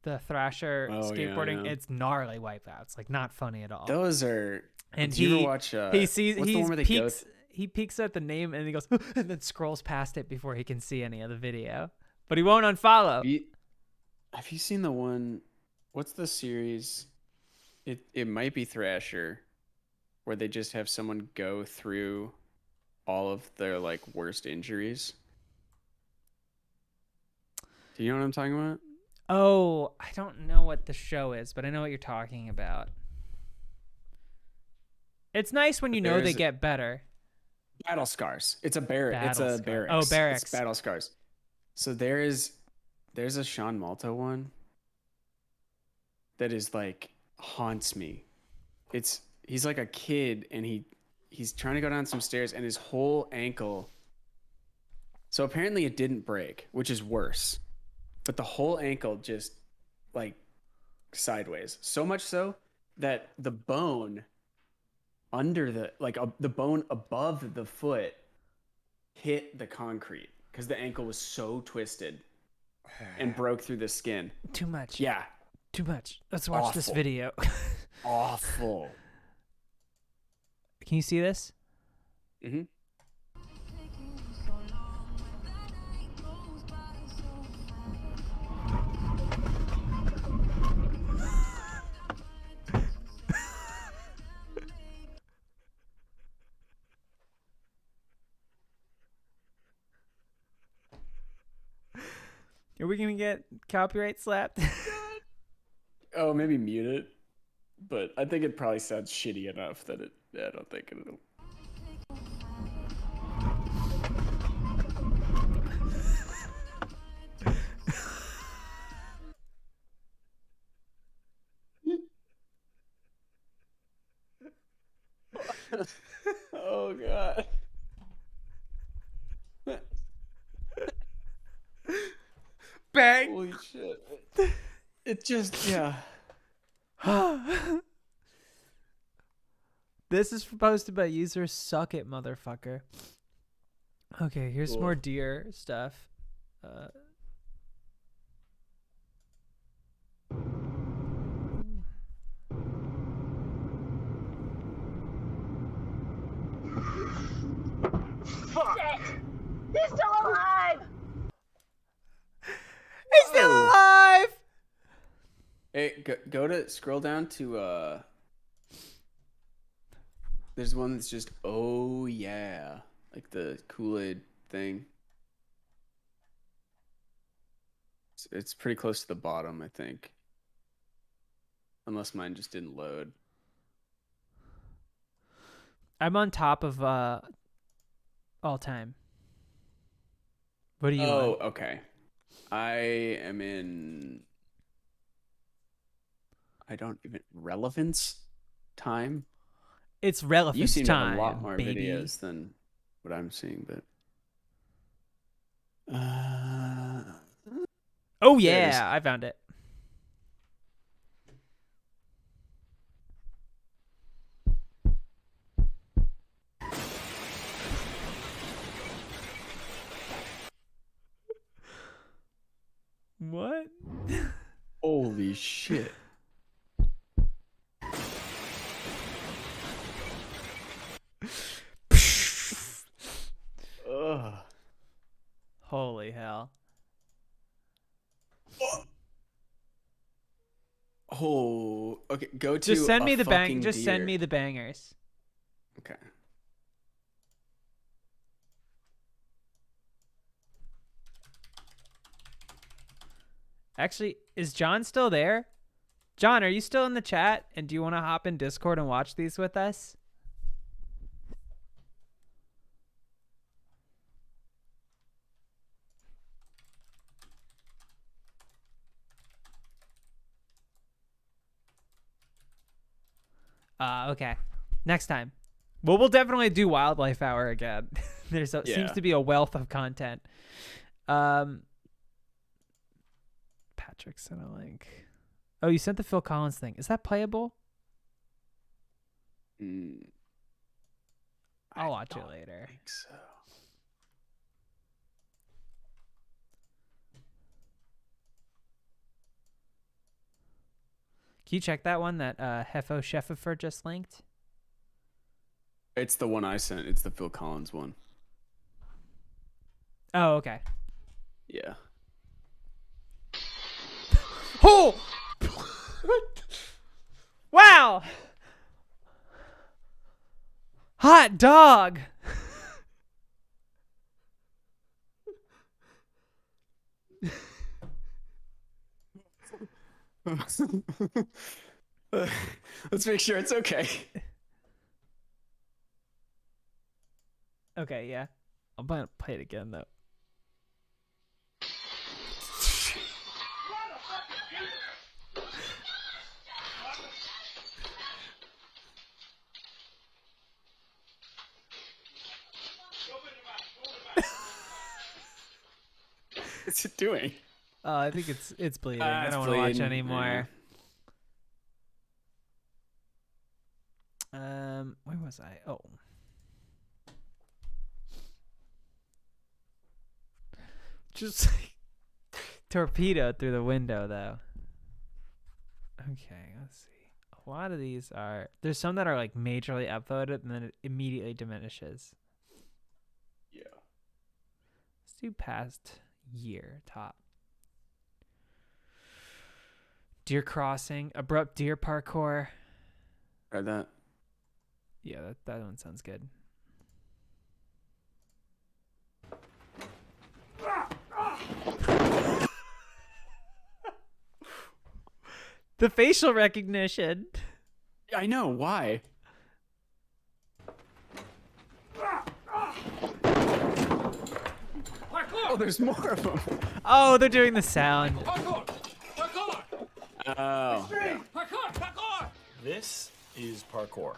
the Thrasher Oh, yeah, skateboarding. yeah. It's gnarly wipeouts, like not funny at all. Those are. And Did you ever watch? he sees what's the he one where they go? peeks he peeks at the name and he goes and then scrolls past it before he can see any of the video. But he won't unfollow. Have you seen the one? What's the series? It might be Thrasher, where they just have someone go through all of their like worst injuries. Do you know what I'm talking about? Oh, I don't know what the show is, but I know what you're talking about. It's nice when you know they There's- get better. Battle Scars. It's a barracks. Oh, barracks. It's Battle Scars. So there's a Sean Malto one that is like haunts me. He's like a kid and he's trying to go down some stairs and his whole ankle. So apparently it didn't break, which is worse. But the whole ankle just like sideways. So much so that the bone under the bone above the foot hit the concrete because the ankle was so twisted and broke through the skin. Too much. Yeah. Too much. Let's watch this Awful. video. Awful. Can you see this? Mm-hmm. Are we gonna get copyright slapped? Oh, maybe mute it. But I think it probably sounds shitty enough that I don't think it'll. Oh god. Bang. Holy shit. It just yeah. This is posted by user Suck It Motherfucker. Okay, here's Cool. more deer stuff. He's still alive! He's still alive. Hey, go to scroll down to there's one that's just oh yeah, like the Kool-Aid thing. It's pretty close to the bottom, I think. Unless mine just didn't load. I'm on top of all time. What do you Oh, want? okay. I am in. I don't even relevance time. It's relevant You seem time. to have a lot more baby. videos than what I'm seeing, but. Oh There it is. yeah, I found it. What? Holy shit. Ugh. Holy hell. Oh, okay. Go to Just send a me the bang. fucking Just send deer. me the bangers. Okay. Actually, is John still there? John, are you still in the chat? And do you want to hop in Discord and watch these with us? Okay. Next time. Well, we'll definitely do Wildlife Hour again. Seems Yeah. to be a wealth of content. Patrick sent a link. Oh, you sent the Phil Collins thing. Is that playable? I'll watch it later. I think so. Can you check that one that Hefo Shefifer just linked? It's the one I sent. It's the Phil Collins one. Oh, okay. Yeah. Oh! Wow! Hot dog! Let's make sure it's okay. Okay, yeah. I'm gonna play it again, though. What's it doing? I think it's bleeding. I It's don't want to watch bleeding. anymore. Where was I? Oh. Just like torpedo through the window, though. Okay, let's see. A lot of these are... There's some that are like majorly upvoted and then it immediately diminishes. Yeah. Let's do past year top. Deer crossing, abrupt deer parkour. Tried that. Yeah, that one sounds good. The facial recognition. I know why. Oh, there's more of them. Oh, they're doing the sound. Oh. This is parkour.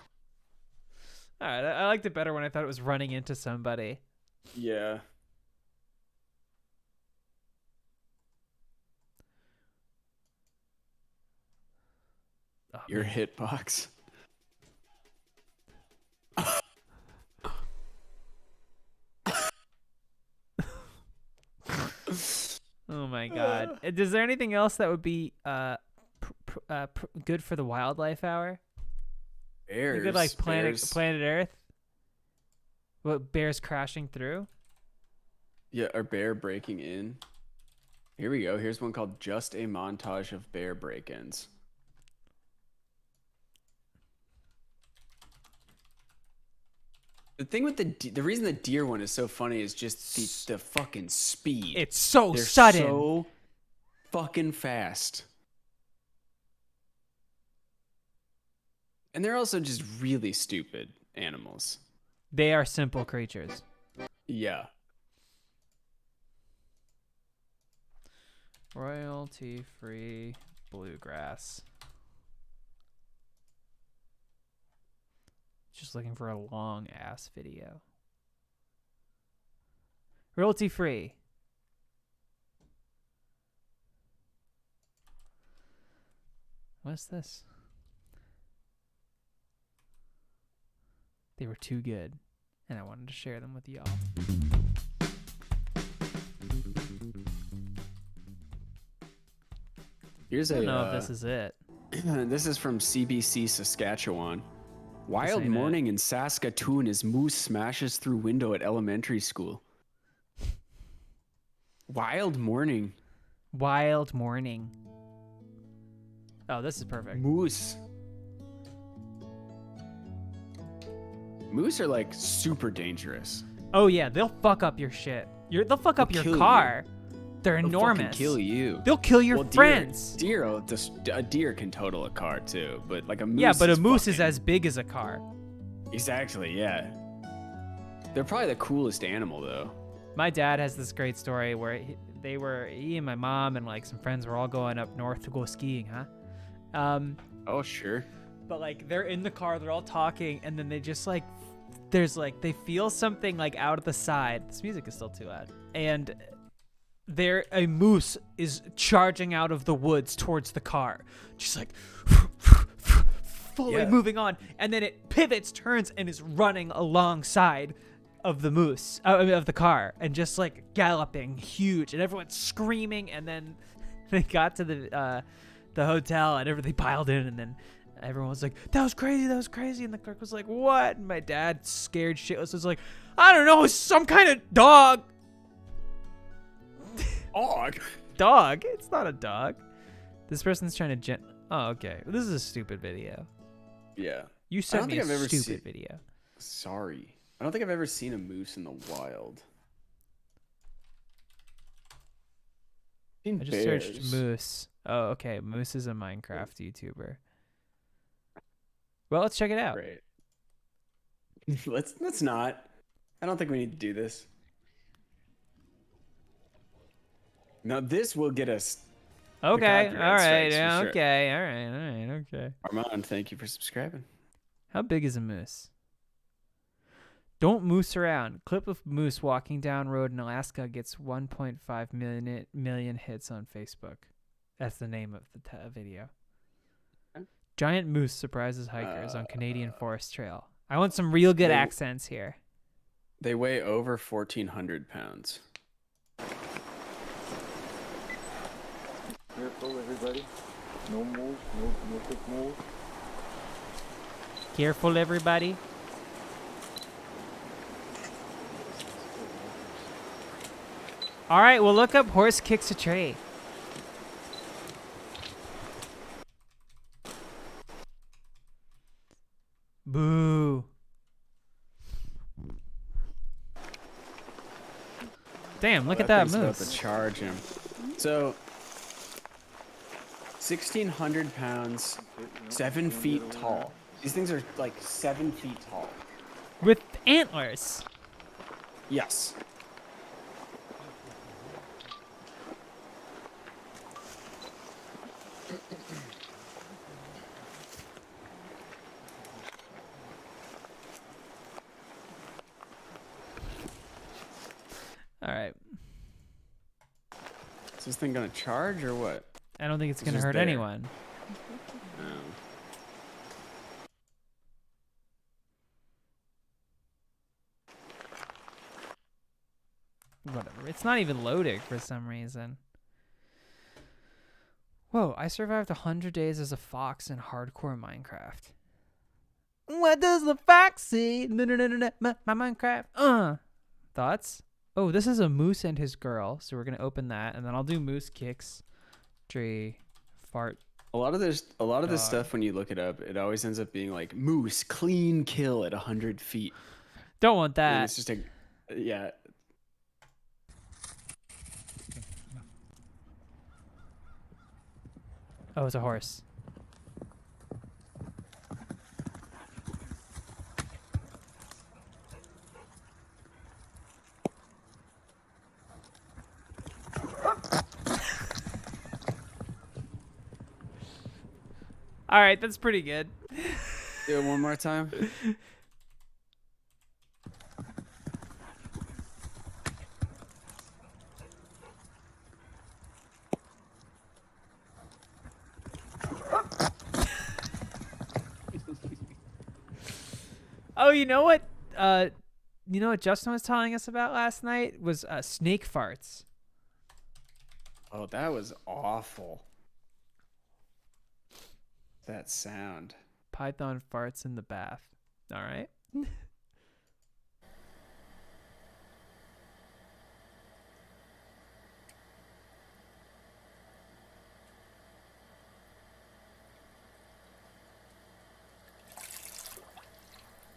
All right, I liked it better when I thought it was running into somebody. Yeah. Oh, Your man. hitbox. Oh my god. Is there anything else that would be good for the wildlife hour? Bears. You could like Bears. planet Earth. What, bears crashing through? Yeah, or bear breaking in. Here we go. Here's one called Just a Montage of Bear Break-Ins. The thing with the reason the deer one is so funny is just the fucking speed. It's so They're sudden. so fucking fast. And they're also just really stupid animals. They are simple creatures. Yeah. Royalty-free bluegrass. Just looking for a long ass video. Royalty-free. What's this? They were too good, and I wanted to share them with y'all. Here's I a. don't know if this is it. This is from CBC Saskatchewan. Wild ain't it. morning in Saskatoon as moose smashes through window at elementary school. Wild morning. Wild morning. Oh, this is perfect. Moose. Moose are like super dangerous. Oh yeah, they'll fuck up your shit. They'll fuck up They'll your kill car. They're They'll enormous. fucking kill you. They'll kill your Well, friends. A deer can total a car too, but like a moose. Yeah, but a moose fucking, is as big as a car. Exactly, yeah. They're probably the coolest animal though. My dad has this great story where he and my mom and like some friends were all going up north to go skiing, huh? Oh sure. But like they're in the car, they're all talking, and then they just like they feel something like out of the side. This music is still too loud. And a moose is charging out of the woods towards the car. Just like fully Yeah. moving on. And then it pivots, turns, and is running alongside of the moose, of the car, and just like galloping huge, and everyone's screaming. And then they got to the hotel, and everybody piled in, and then everyone was like, that was crazy, and the clerk was like, what? And my dad, scared shitless, was like, I don't know, it's some kind of dog. Dog? It's not a dog. This person's trying to oh, okay. This is a stupid video. Yeah. You sent me a stupid video. Sorry. I don't think I've ever seen a moose in the wild. I just searched moose. Oh, okay. Moose is a Minecraft YouTuber. Well, let's check it out. Great. Let's not. I don't think we need to do this. Now this will get us. Okay. copyright All right. strikes for Yeah. sure. Okay. All right. Okay. Armand, thank you for subscribing. How big is a moose? Don't moose around. Clip of moose walking down road in Alaska gets 1.5 million hits on Facebook. That's the name of the video. Giant moose surprises hikers on Canadian Forest Trail. I want some real good accents here. They weigh over 1,400 pounds. Careful, everybody. No move, no quick move. Careful, everybody. All right, well, look up horse kicks a tree. Boo. Damn, look at that thing's about to moose. charge him. So, 1,600 pounds, 7 feet tall. These things are like 7 feet tall. With antlers. Yes. All right. Is this thing gonna charge or what? I don't think it's going to just hurt there. anyone. No. Whatever. It's not even loading for some reason. Whoa, I survived 100 days as a fox in hardcore Minecraft. What does the fox see? My Minecraft. Thoughts? Oh, this is a moose and his girl. So we're going to open that, and then I'll do moose kicks, tree, fart. A lot of this stuff, when you look it up, it always ends up being like moose clean kill at 100 feet. Don't want And that. it's just yeah. Oh, it's a horse. All right, that's pretty good. Do it one more time. Oh, you know what? Justin was telling us about last night was snake farts. Oh, that was awful. That sound. Python farts in the bath. All right.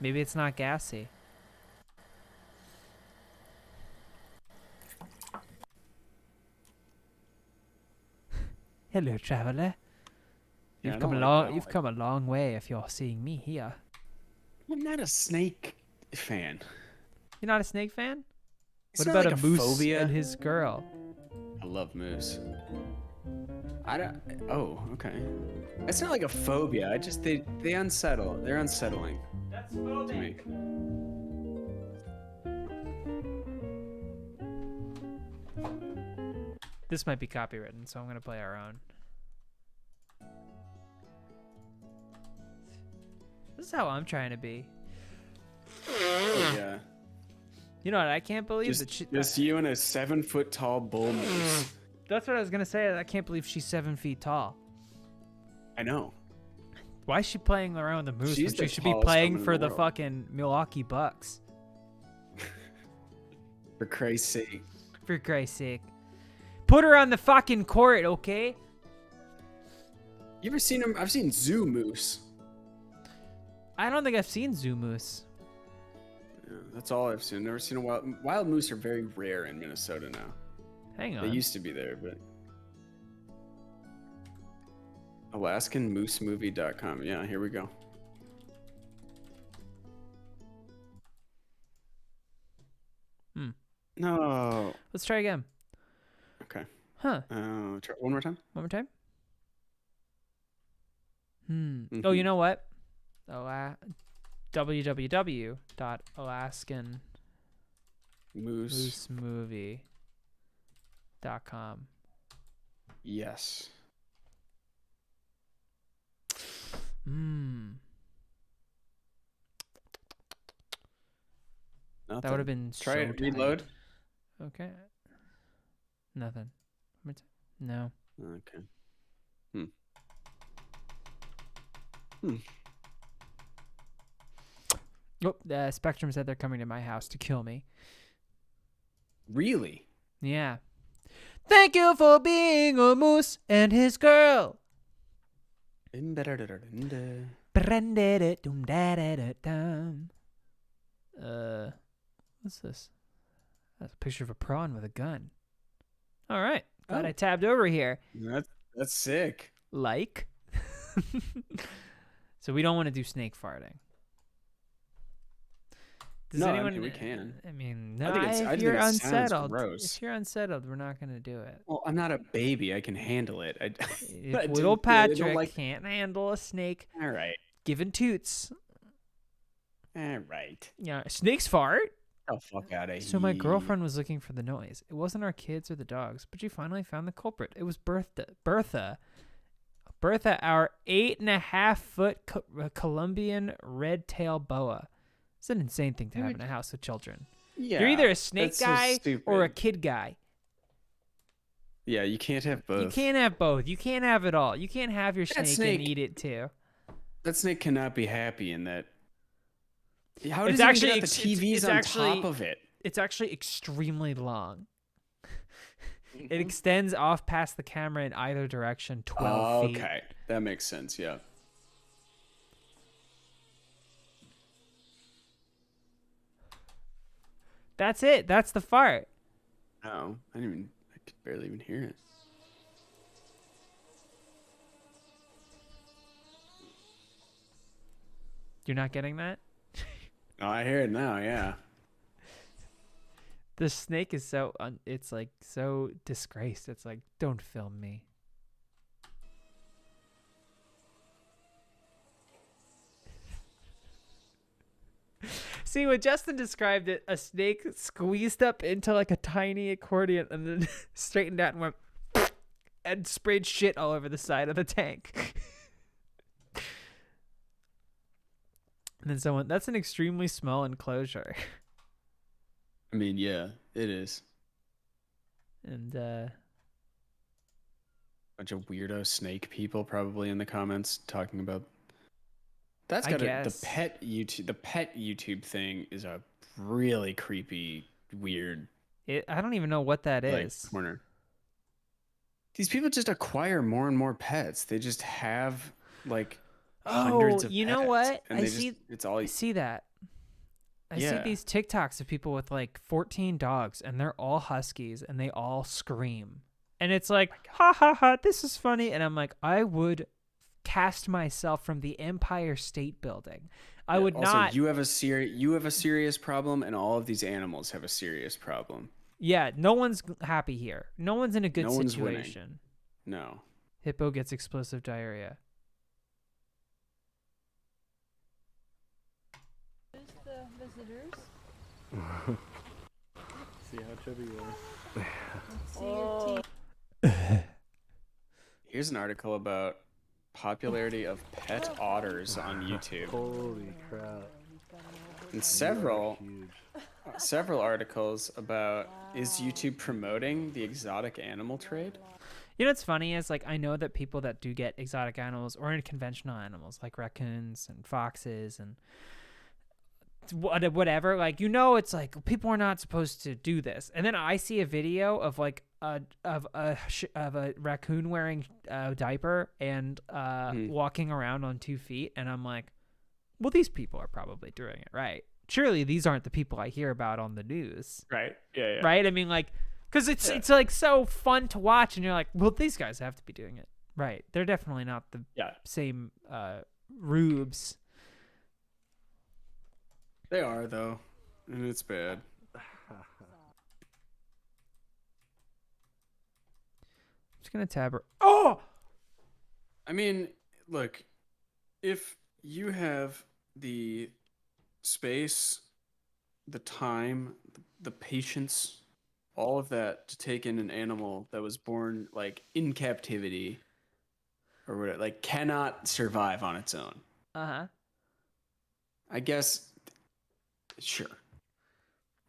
Maybe it's not gassy. Hello, traveler. Yeah, You've I come don't a like- I long. don't You've like- come a long way if you're seeing me here. I'm not a snake fan. You're not a snake fan? It's What not about like a moose phobia. and his girl? I love moose. I don't. Oh, okay. It's not like a phobia. I just they unsettle. They're unsettling That's to me. This might be copywritten, so I'm gonna play our own. This is how I'm trying to be. Oh, yeah. You know what? I can't believe that Just you and a 7 foot tall bull moose. That's what I was gonna say. I can't believe she's 7 feet tall. I know. Why is she playing around with the moose She's when she the should be tallest playing woman in for the the world. fucking Milwaukee Bucks? For Christ's sake. For Christ's sake. Put her on the fucking court, okay? You ever seen him? I've seen Zoo Moose. I don't think I've seen Zoo Moose. Yeah, that's all I've seen. Never seen a wild moose are very rare in Minnesota now. Hang They on. used to be there, but AlaskanMooseMovie.com. Yeah, here we go. Hmm. No. Let's try again. Okay. Huh. Try one more time. One more time. Oh, Mhm. you know what? www.AlaskanMooseMovie.com. Yes. Hmm. Nothing. That would have been Try so it. Reload. tight. Okay. Nothing. No. Okay. Oh, Spectrum said they're coming to my house to kill me. Really? Yeah. Thank you for being a moose and his girl. What's this? That's a picture of a prawn with a gun. All right. Glad Oh. I tabbed over here. That's sick. Like. So we don't want to do snake farting. Does No, I anyone? mean, we can. I mean, I no. think it's- I If think you're it sounds unsettled, gross. if you're unsettled, we're not gonna do it. Well, I'm not a baby. I can handle it. I If don't- little I don't Patrick like- can't handle a snake All right. giving toots, All right. yeah, snakes fart. Oh, fuck out of here. So my girlfriend was looking for the noise. It wasn't our kids or the dogs, but she finally found the culprit. It was Bertha, our 8.5-foot Colombian red-tailed boa. It's an insane thing to have in a house with children. Yeah, You're either a snake that's so guy or a stupid. kid guy. Yeah, you can't have both. You can't have both. You can't have it all. You can't have your snake, snake- and eat it too. That snake cannot be happy in that. How It's does it actually even get the TVs it's on actually- top of it? It's actually extremely long. Mm-hmm. It extends off past the camera in either direction 12 feet. Okay, that makes sense. Yeah. That's it. That's the fart. No, I could barely even hear it. You're not getting that? Oh, I hear it now. Yeah. The snake is so it's like so disgraced. It's like, don't film me. See, when Justin described it, a snake squeezed up into like a tiny accordion and then straightened out and went and sprayed shit all over the side of the tank. And then someone, that's an extremely small enclosure. I mean, yeah, it is. And Bunch of weirdo snake people probably in the comments talking about. That's I got guess. the pet YouTube. The pet YouTube thing is a really creepy, weird I don't even know what that like is. corner. These people just acquire more and more pets. They just have like hundreds of you know pets, what? and I they see. just, it's all I see that. I see Yeah. these TikToks of people with like 14 dogs, and they're all huskies, and they all scream. And it's like, ha ha ha, this is funny. And I'm like, I would cast myself from the Empire State Building. I would also, not. You have a serious problem, and all of these animals have a serious problem. Yeah, no one's happy here. No one's in a good No one's winning. situation. No. Hippo gets explosive diarrhea. The visitors. See how chubby you are. See your teeth. Here's an article about popularity of pet otters on YouTube. Holy crap. And several Huge. articles about, is YouTube promoting the exotic animal trade? You know what's funny is, like, I know that people that do get exotic animals or conventional animals like raccoons and foxes and whatever, like, you know, it's like people are not supposed to do this, and then I see a video of like of a raccoon wearing a diaper and walking around on 2 feet, and I'm like, well, these people are probably doing it right. Surely these aren't the people I hear about on the news, Right. Yeah. right? I mean, like, because it's like so fun to watch, and you're like, well, these guys have to be doing it right. They're definitely not the same rubes. They are though, and it's bad. Just gonna tab her. Oh, I mean, look, if you have the space, the time, the patience, all of that to take in an animal that was born like in captivity or whatever, like cannot survive on its own. I guess, sure,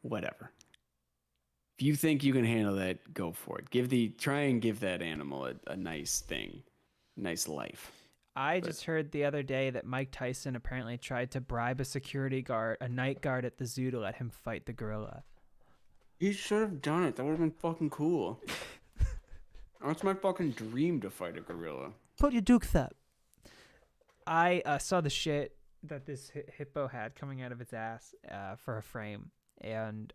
whatever. If you think you can handle that, go for it. Try and give that animal a nice thing, nice life. I just heard the other day that Mike Tyson apparently tried to bribe a night guard at the zoo to let him fight the gorilla. He should have done it. That would have been fucking cool. That's my fucking dream, to fight a gorilla. Put your dukes up. I saw the shit that this hippo had coming out of its ass for a frame, and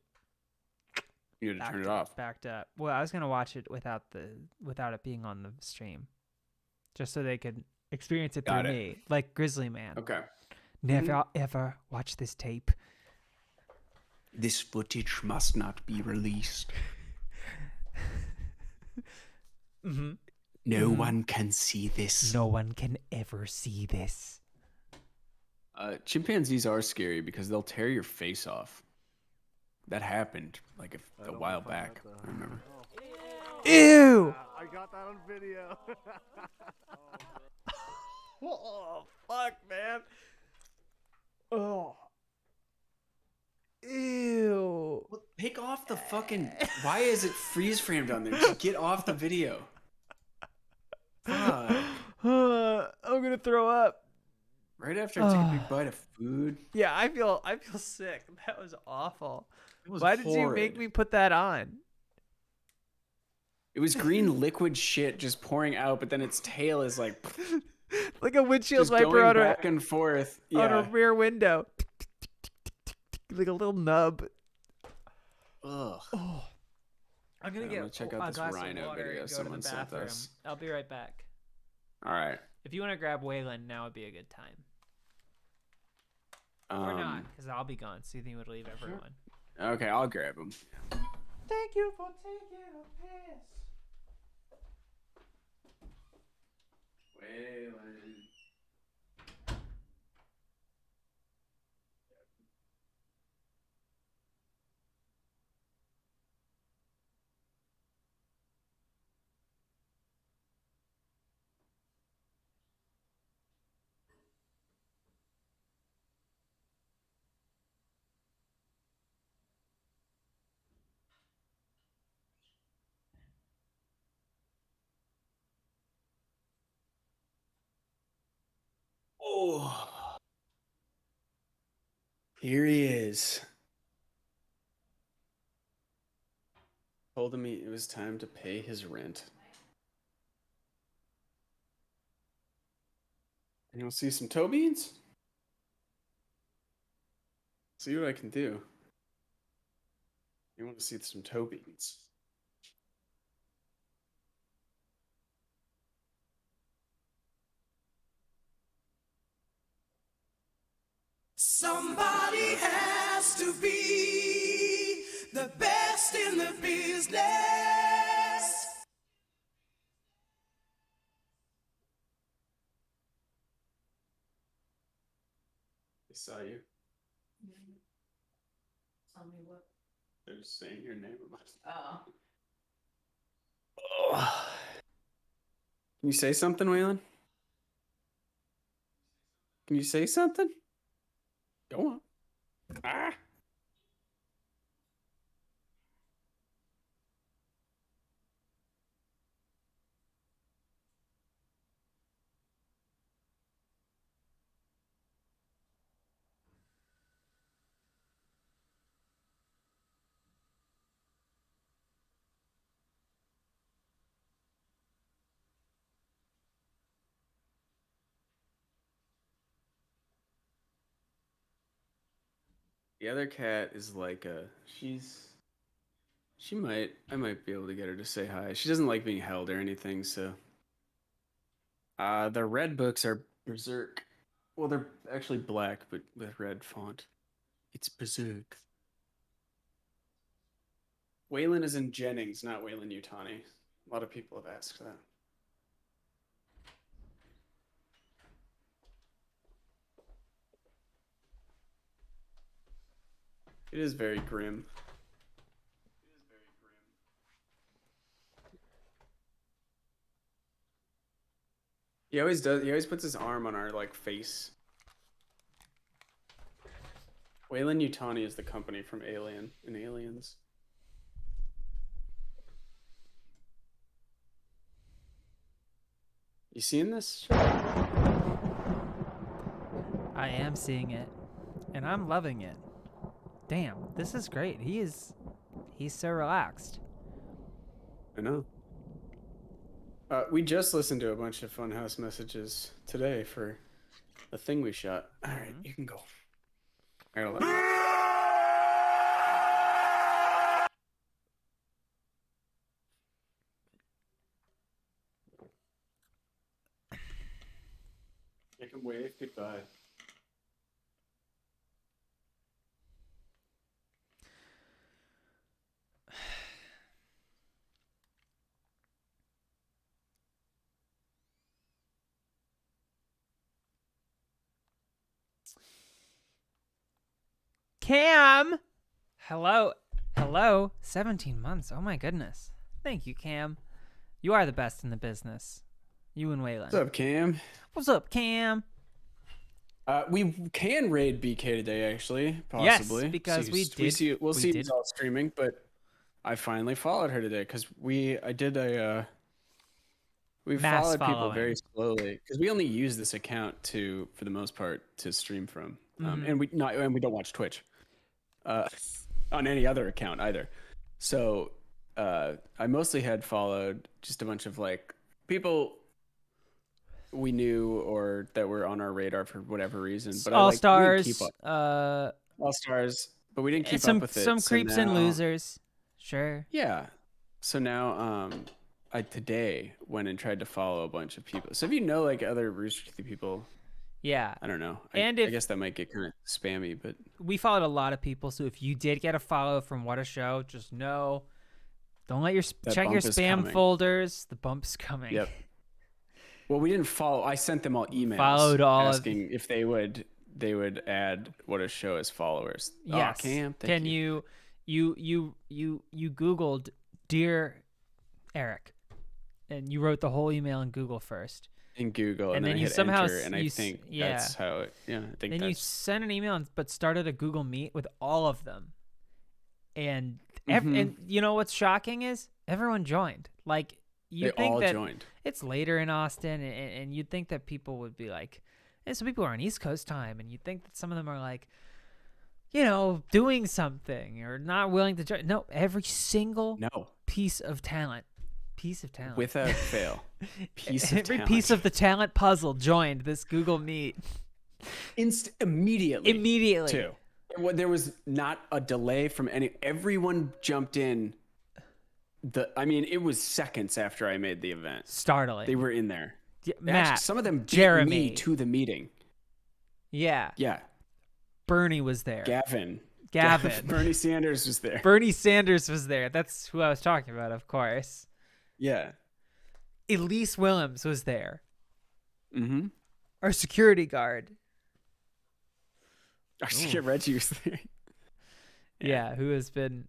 you had to turn it off. Backed up. Well, I was gonna watch it without it being on the stream, just so they could experience it through me, like Grizzly Man. Okay. Never ever watch this tape. This footage must not be released. No one can see this. No one can ever see this. Chimpanzees are scary because they'll tear your face off. That happened like a while back. I remember. Ew! I got that on video. Oh, fuck, man. Oh. Ew. Well, take off the fucking... Why is it freeze framed on there? Just get off the video. Fuck. I'm gonna throw up. Right after I take a big bite of food. Yeah, I feel sick. That was awful. It was Why did you horrid. make me put that on? It was green liquid shit just pouring out, but then its tail is like... Like a windshield just wiper going on back and forth. on a Yeah. rear window. Like a little nub. Ugh. Oh. I'm gonna check a out this glass of rhino water video and go someone to the sent bathroom. us. I'll be right back. All right. If you want to grab Waylon, now would be a good time. Or not, because I'll be gone. So you think it would leave everyone? Okay, I'll grab him. Thank you for taking a piss. Oh. Here he is. Told him it was time to pay his rent. And you'll see some toe beans? See what I can do. You want to see some toe beans? Somebody has to be the best in the business. They saw you. Tell me what. They're just saying your name. Oh. Oh. Can you say something, Waylon? Can you say something? Go on. Ah. The other cat is like I might be able to get her to say hi. She doesn't like being held or anything, so. The red books are Berserk. Well, they're actually black, but with red font. It's Berserk. Waylon is in Jennings, not Waylon Utani. A lot of people have asked that. It is very grim. He always does. He always puts his arm on our like face. Waylon Utani is the company from Alien and Aliens. You seeing this? I am seeing it, and I'm loving it. Damn, this is great. He's so relaxed. I know. We just listened to a bunch of Funhouse messages today for the thing we shot. All right, you can go. All right, hold on. Make him wave goodbye. Cam! Hello. 17 months. Oh my goodness. Thank you, Cam. You are the best in the business. You and Waylon. What's up, Cam? What's up, Cam? We can raid BK today, actually. Possibly. Yes, because we'll see who's all streaming, but I finally followed her today because we followed people very slowly because we only use this account for the most part to stream from, and we don't watch Twitch on any other account either. So I mostly had followed just a bunch of like people we knew or that were on our radar for whatever reason. But All we Stars. didn't keep up. All Stars, but we didn't keep some up with it. some So creeps and now- losers. Sure. Yeah. So now, I today went and tried to follow a bunch of people. So if you know like other Rooster Teeth people, Yeah. I don't know. And I if- guess that might get kind of spammy, but We followed a lot of people, so if you did get a follow from What a Show, just know, don't let your That check your bump is spam coming. folders. The bump's coming. Yep. Well, we didn't follow. I sent them all emails Followed all of- asking if they would add What a Show as followers. Yes. Oh, Cam, thank Can you. you Googled Dear Eric, and you wrote the whole email in Google first. In Google, and then then I you hit somehow enter, and I think yeah. that's how it. Yeah, I think Then you that's. sent an email, but started a Google Meet with all of them, and Mhm. and you know what's shocking is everyone joined. Like you They think all that joined. it's later in Austin, and you'd think that people would be like, and some people are on East Coast time, and you'd think that some of them are like, you know, doing something or not willing to join. No, every single No, piece of talent, without fail, piece of every talent. piece of the talent puzzle joined this Google Meet immediately. immediately. Too. There was not a delay from any. Everyone jumped in. I mean, it was seconds after I made the event. Startling. They were in there. Matt, Actually, some of them beat Jeremy. me to the meeting. Yeah. Yeah, Bernie was there. Gavin. Gavin. Bernie Sanders was there. Bernie Sanders was there. That's who I was talking about, of course. Yeah. Elise Willems was there. Mm-hmm. Our security guard. I should get Reggie was there. Yeah, who's been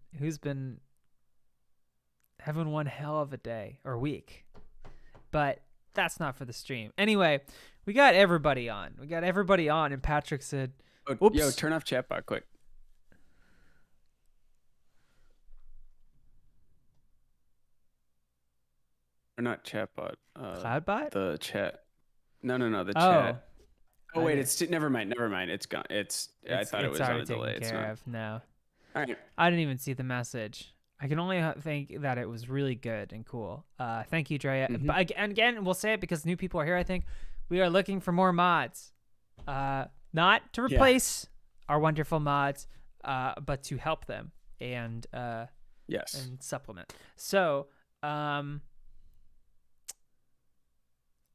having one hell of a day or week. But that's not for the stream. Anyway, we got everybody on. And Patrick said, Oh, Oops. Yo, turn off chatbot quick. Or not chatbot. Cloudbot? The chat. No, the Oh. chat. Oh I wait, didn't- never mind. It's gone. I thought it was on already a delay. taken It's care not. of. No. All right. I didn't even see the message. I can only think that it was really good and cool. Thank you, Drea. Mhm. But and again, we'll say it because new people are here. I think we are looking for more mods, not to Yeah. replace our wonderful mods. but to help them and Yes. and supplement. So,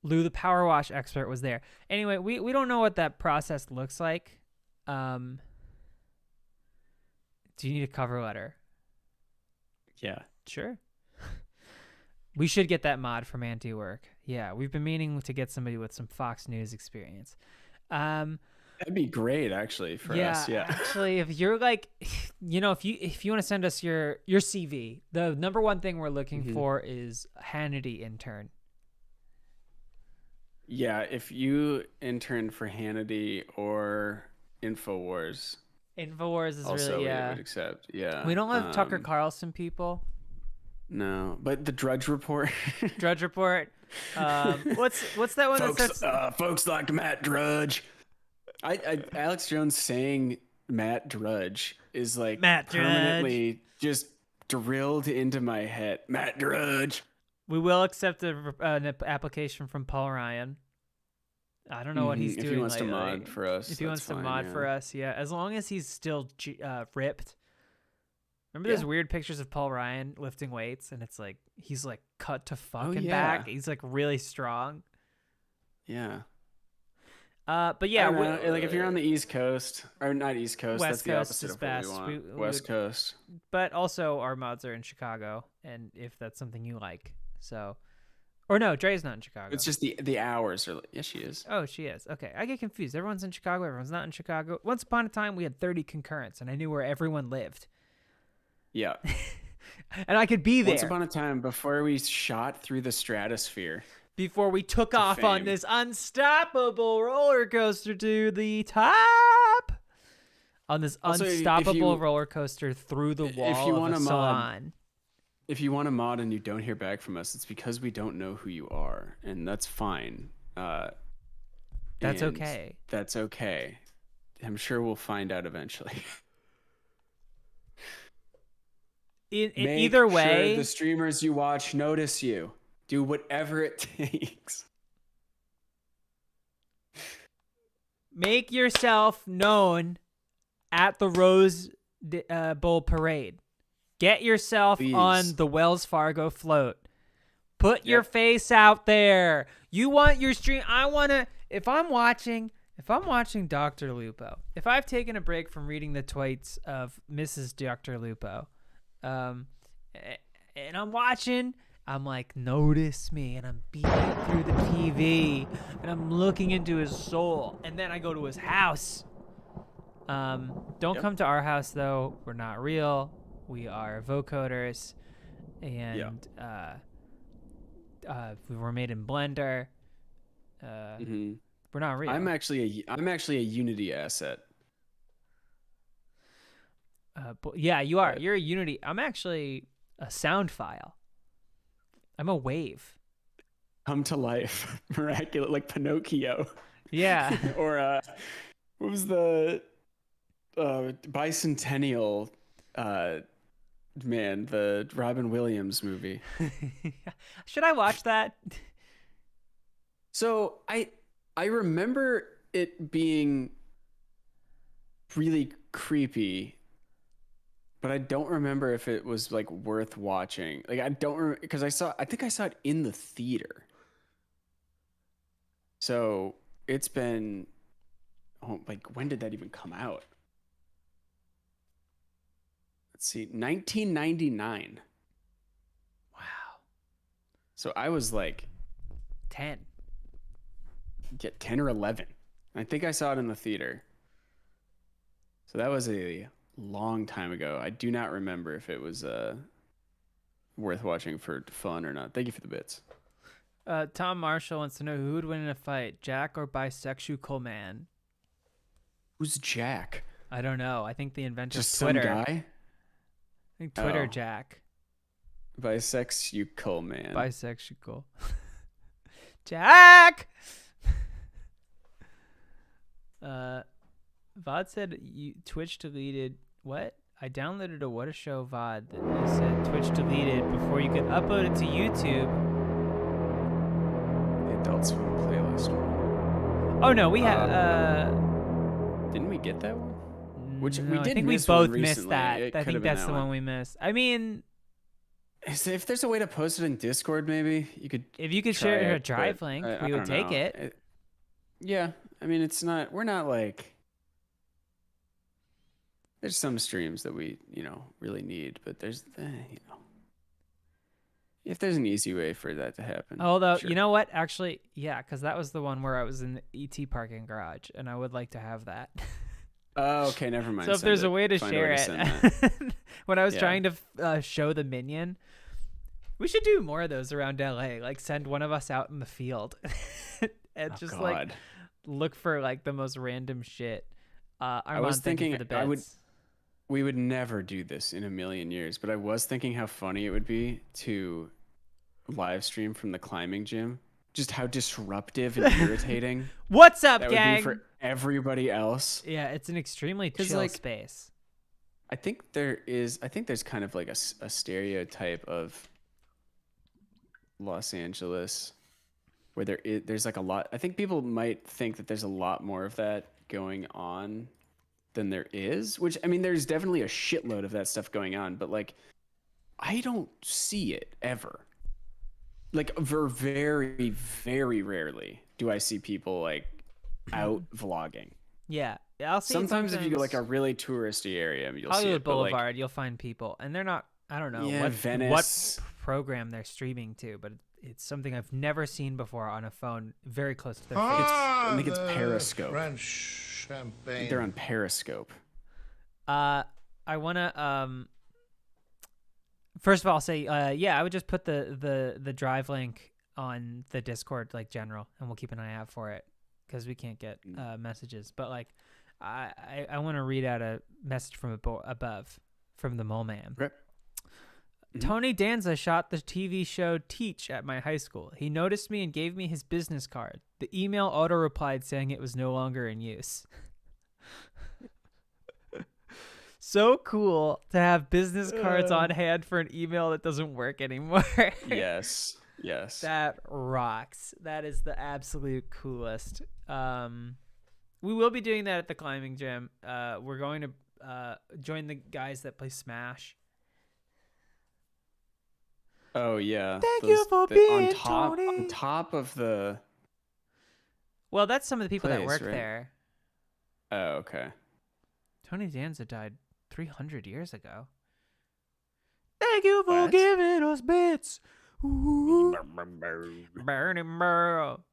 Lou, the power wash expert, was there. Anyway, we don't know what that process looks like. Do you need a cover letter? Yeah. Sure. We should get that mod from Anti-Work. Yeah, we've been meaning to get somebody with some Fox News experience. That'd be great, actually, for us. Yeah. Actually, if you're like, if you want to send us your CV, the number one thing we're looking for is Hannity intern. Yeah, if you intern for Hannity or InfoWars, InfoWars is also really, we yeah. would accept. Yeah. We don't have Tucker Carlson people. No, but the Drudge Report. Drudge Report. What's that one that starts? Folks like Matt Drudge. Alex Jones saying Matt Drudge is like Matt Drudge. permanently just drilled into my head. Matt Drudge. We will accept an application from Paul Ryan. I don't know what he's doing. If he wants lately. to mod for us. If he wants to fine, mod yeah. for us, yeah. As long as he's still ripped. Remember those weird pictures of Paul Ryan lifting weights, and it's like he's like cut to fucking yeah. back. He's like really strong. Yeah. But yeah, I don't know, like if you're on the East Coast, or not East Coast, West that's Coast the is opposite of best. what we want. We West would- Coast. but also our mods are in Chicago, and if that's something you like, so, or no, Dre's not in Chicago. It's just the hours are. Yes, she is. Oh, she is. Okay, I get confused. Everyone's in Chicago. Everyone's not in Chicago. Once upon a time, we had 30 concurrents, and I knew where everyone lived, Yeah. and I could be there Once upon a time, before we shot through the stratosphere. before we took off on fame. this unstoppable roller coaster to the top. On this Also, if unstoppable you- roller coaster through the wall you of wanna a mod- salon. If you want to mod and you don't hear back from us, it's because we don't know who you are, and that's fine. That's and okay. That's okay. I'm sure we'll find out eventually. In Make either sure way, the streamers you watch notice you. Do whatever it takes. make yourself known at the Rose Bowl parade. Get yourself Please. on the Wells Fargo float. Put your Yep. face out there. You want your stream. I want to. If I'm watching Dr. Lupo, if I've taken a break from reading the tweets of Mrs. Dr. Lupo, and I'm watching, I'm like, notice me, and I'm beaming it through the TV, and I'm looking into his soul, and then I go to his house. Don't come to our house though. We're not real. We are vocoders, and we were made in Blender. We're not real. I'm actually a Unity asset. But yeah, you are. But- You're a Unity. I'm actually a sound file. I'm a wave. Come to life, miraculous, like Pinocchio. Yeah. Or what was the bicentennial man, the Robin Williams movie? Should I watch that? So I remember it being really creepy, but I don't remember if it was like worth watching. Like I don't remember because I think I saw it in the theater. So it's been like when did that even come out? Let's see, 1999. Wow. So I was like 10. 10 or 11. I think I saw it in the theater. So that was a long time ago. I do not remember if it was worth watching for fun or not. Thank you for the bits. Tom Marshall wants to know who would win in a fight, Jack or bisexual man. Who's Jack? I don't know. I think the inventor Just of Twitter. some guy? I think Twitter Oh. Jack. Bisexual man. Bisexual. Jack. VOD said Twitch deleted what? I downloaded a What a Show VOD that said Twitch deleted before you could upload it to YouTube. The Adult Swim playlist one. Oh no, we have Didn't we get that one? Which we No, did I think we miss one both missed recently. that. It I could think have been that's that the one we missed. I mean, If there's a way to post it in Discord, maybe you could. if you could try share a it, drive but link, I we would don't take know. it. Yeah, I mean, it's not. We're not like. There's some streams that we, really need, but there's, if there's an easy way for that to happen. Although, sure. you know what? Actually, yeah, because that was the one where I was in the ET parking garage, and I would like to have that. Oh, okay, never mind. So if Send there's it. a way to Find share to send that. it, when I was Yeah. trying to show the minion, we should do more of those around LA. Like send one of us out in the field and Oh, just like God. look for like the most random shit. I was thinking for the I would. bits. We would never do this in a million years, but I was thinking how funny it would be to live stream from the climbing gym. Just how disruptive and irritating What's up, that gang? would be for everybody else. Yeah, it's an extremely 'Cause, chill like, space. I think there's kind of like a stereotype of Los Angeles where there's like a lot. I think people might think that there's a lot more of that going on than there is, which I mean, there's definitely a shitload of that stuff going on, but like, I don't see it ever. Like, very, very rarely do I see people like out vlogging. Yeah, I'll see. Sometimes if you go like a really touristy area, you'll see Hollywood it. But, like, Boulevard, you'll find people, and they're not. I don't know Yeah, what Venice. program they're streaming to, but it's something I've never seen before on a phone very close to their face. I think it's Periscope. French I think champagne. they're on Periscope. I wanna first of all say yeah, I would just put the drive link on the Discord like general, and we'll keep an eye out for it because we can't get messages. But like I want to read out a message from above from the Mole Man. Okay. Tony Danza shot the TV show Teach at my high school. He noticed me and gave me his business card. The email auto-replied saying it was no longer in use. So cool to have business cards on hand for an email that doesn't work anymore. Yes. Yes. That rocks. That is the absolute coolest. We will be doing that at the climbing gym. We're going to join the guys that play Smash. Oh yeah. Thank you for being Tony. On top of the. Well, that's some of the people that Place, work right? there. Oh, okay. Tony Danza died 300 years ago. Thank you for What? giving us bits. Ooh. Burning Burrow.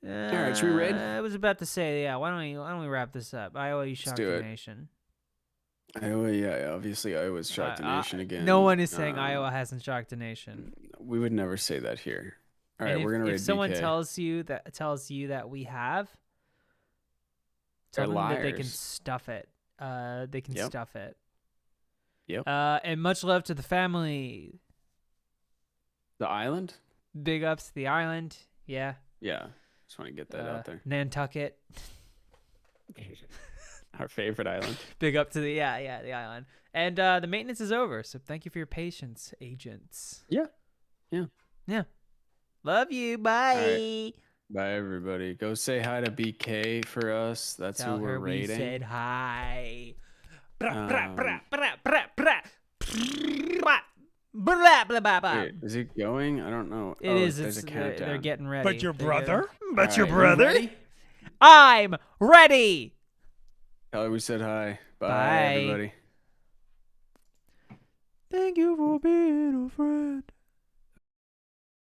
All right, should we raid? I was about to say, yeah. Why don't we wrap this up? I owe you Shock do the it. Nation. Iowa, yeah, obviously Iowa's shocked the nation again. No one is saying Um, Iowa hasn't shocked the nation. We would never say that here. All right, And we're gonna raid if someone BK. tells you that we have, tell They're them that they can liars. stuff it. They can Yep. stuff it. Yep. And much love to the family. The island? Big ups to the island. Yeah. Yeah. Just want to get that out there. Nantucket. Our favorite island. Big up to the island. And the maintenance is over, so thank you for your patience, agents. Yeah. Yeah. Yeah. Love you. Bye. right. Bye, everybody. Go say hi to BK for us. That's Tell who we're her we rating. said hi. Blah, Um, blah, blah, blah, blah, blah. Blah, blah, blah, blah. Wait, is it going? I don't know. It Oh, is. There's a They're countdown. getting ready. But your They're brother? getting- But your All right, you brother? ready? I'm ready. Tell her we said hi. Bye, Bye. everybody. Thank you for being a friend.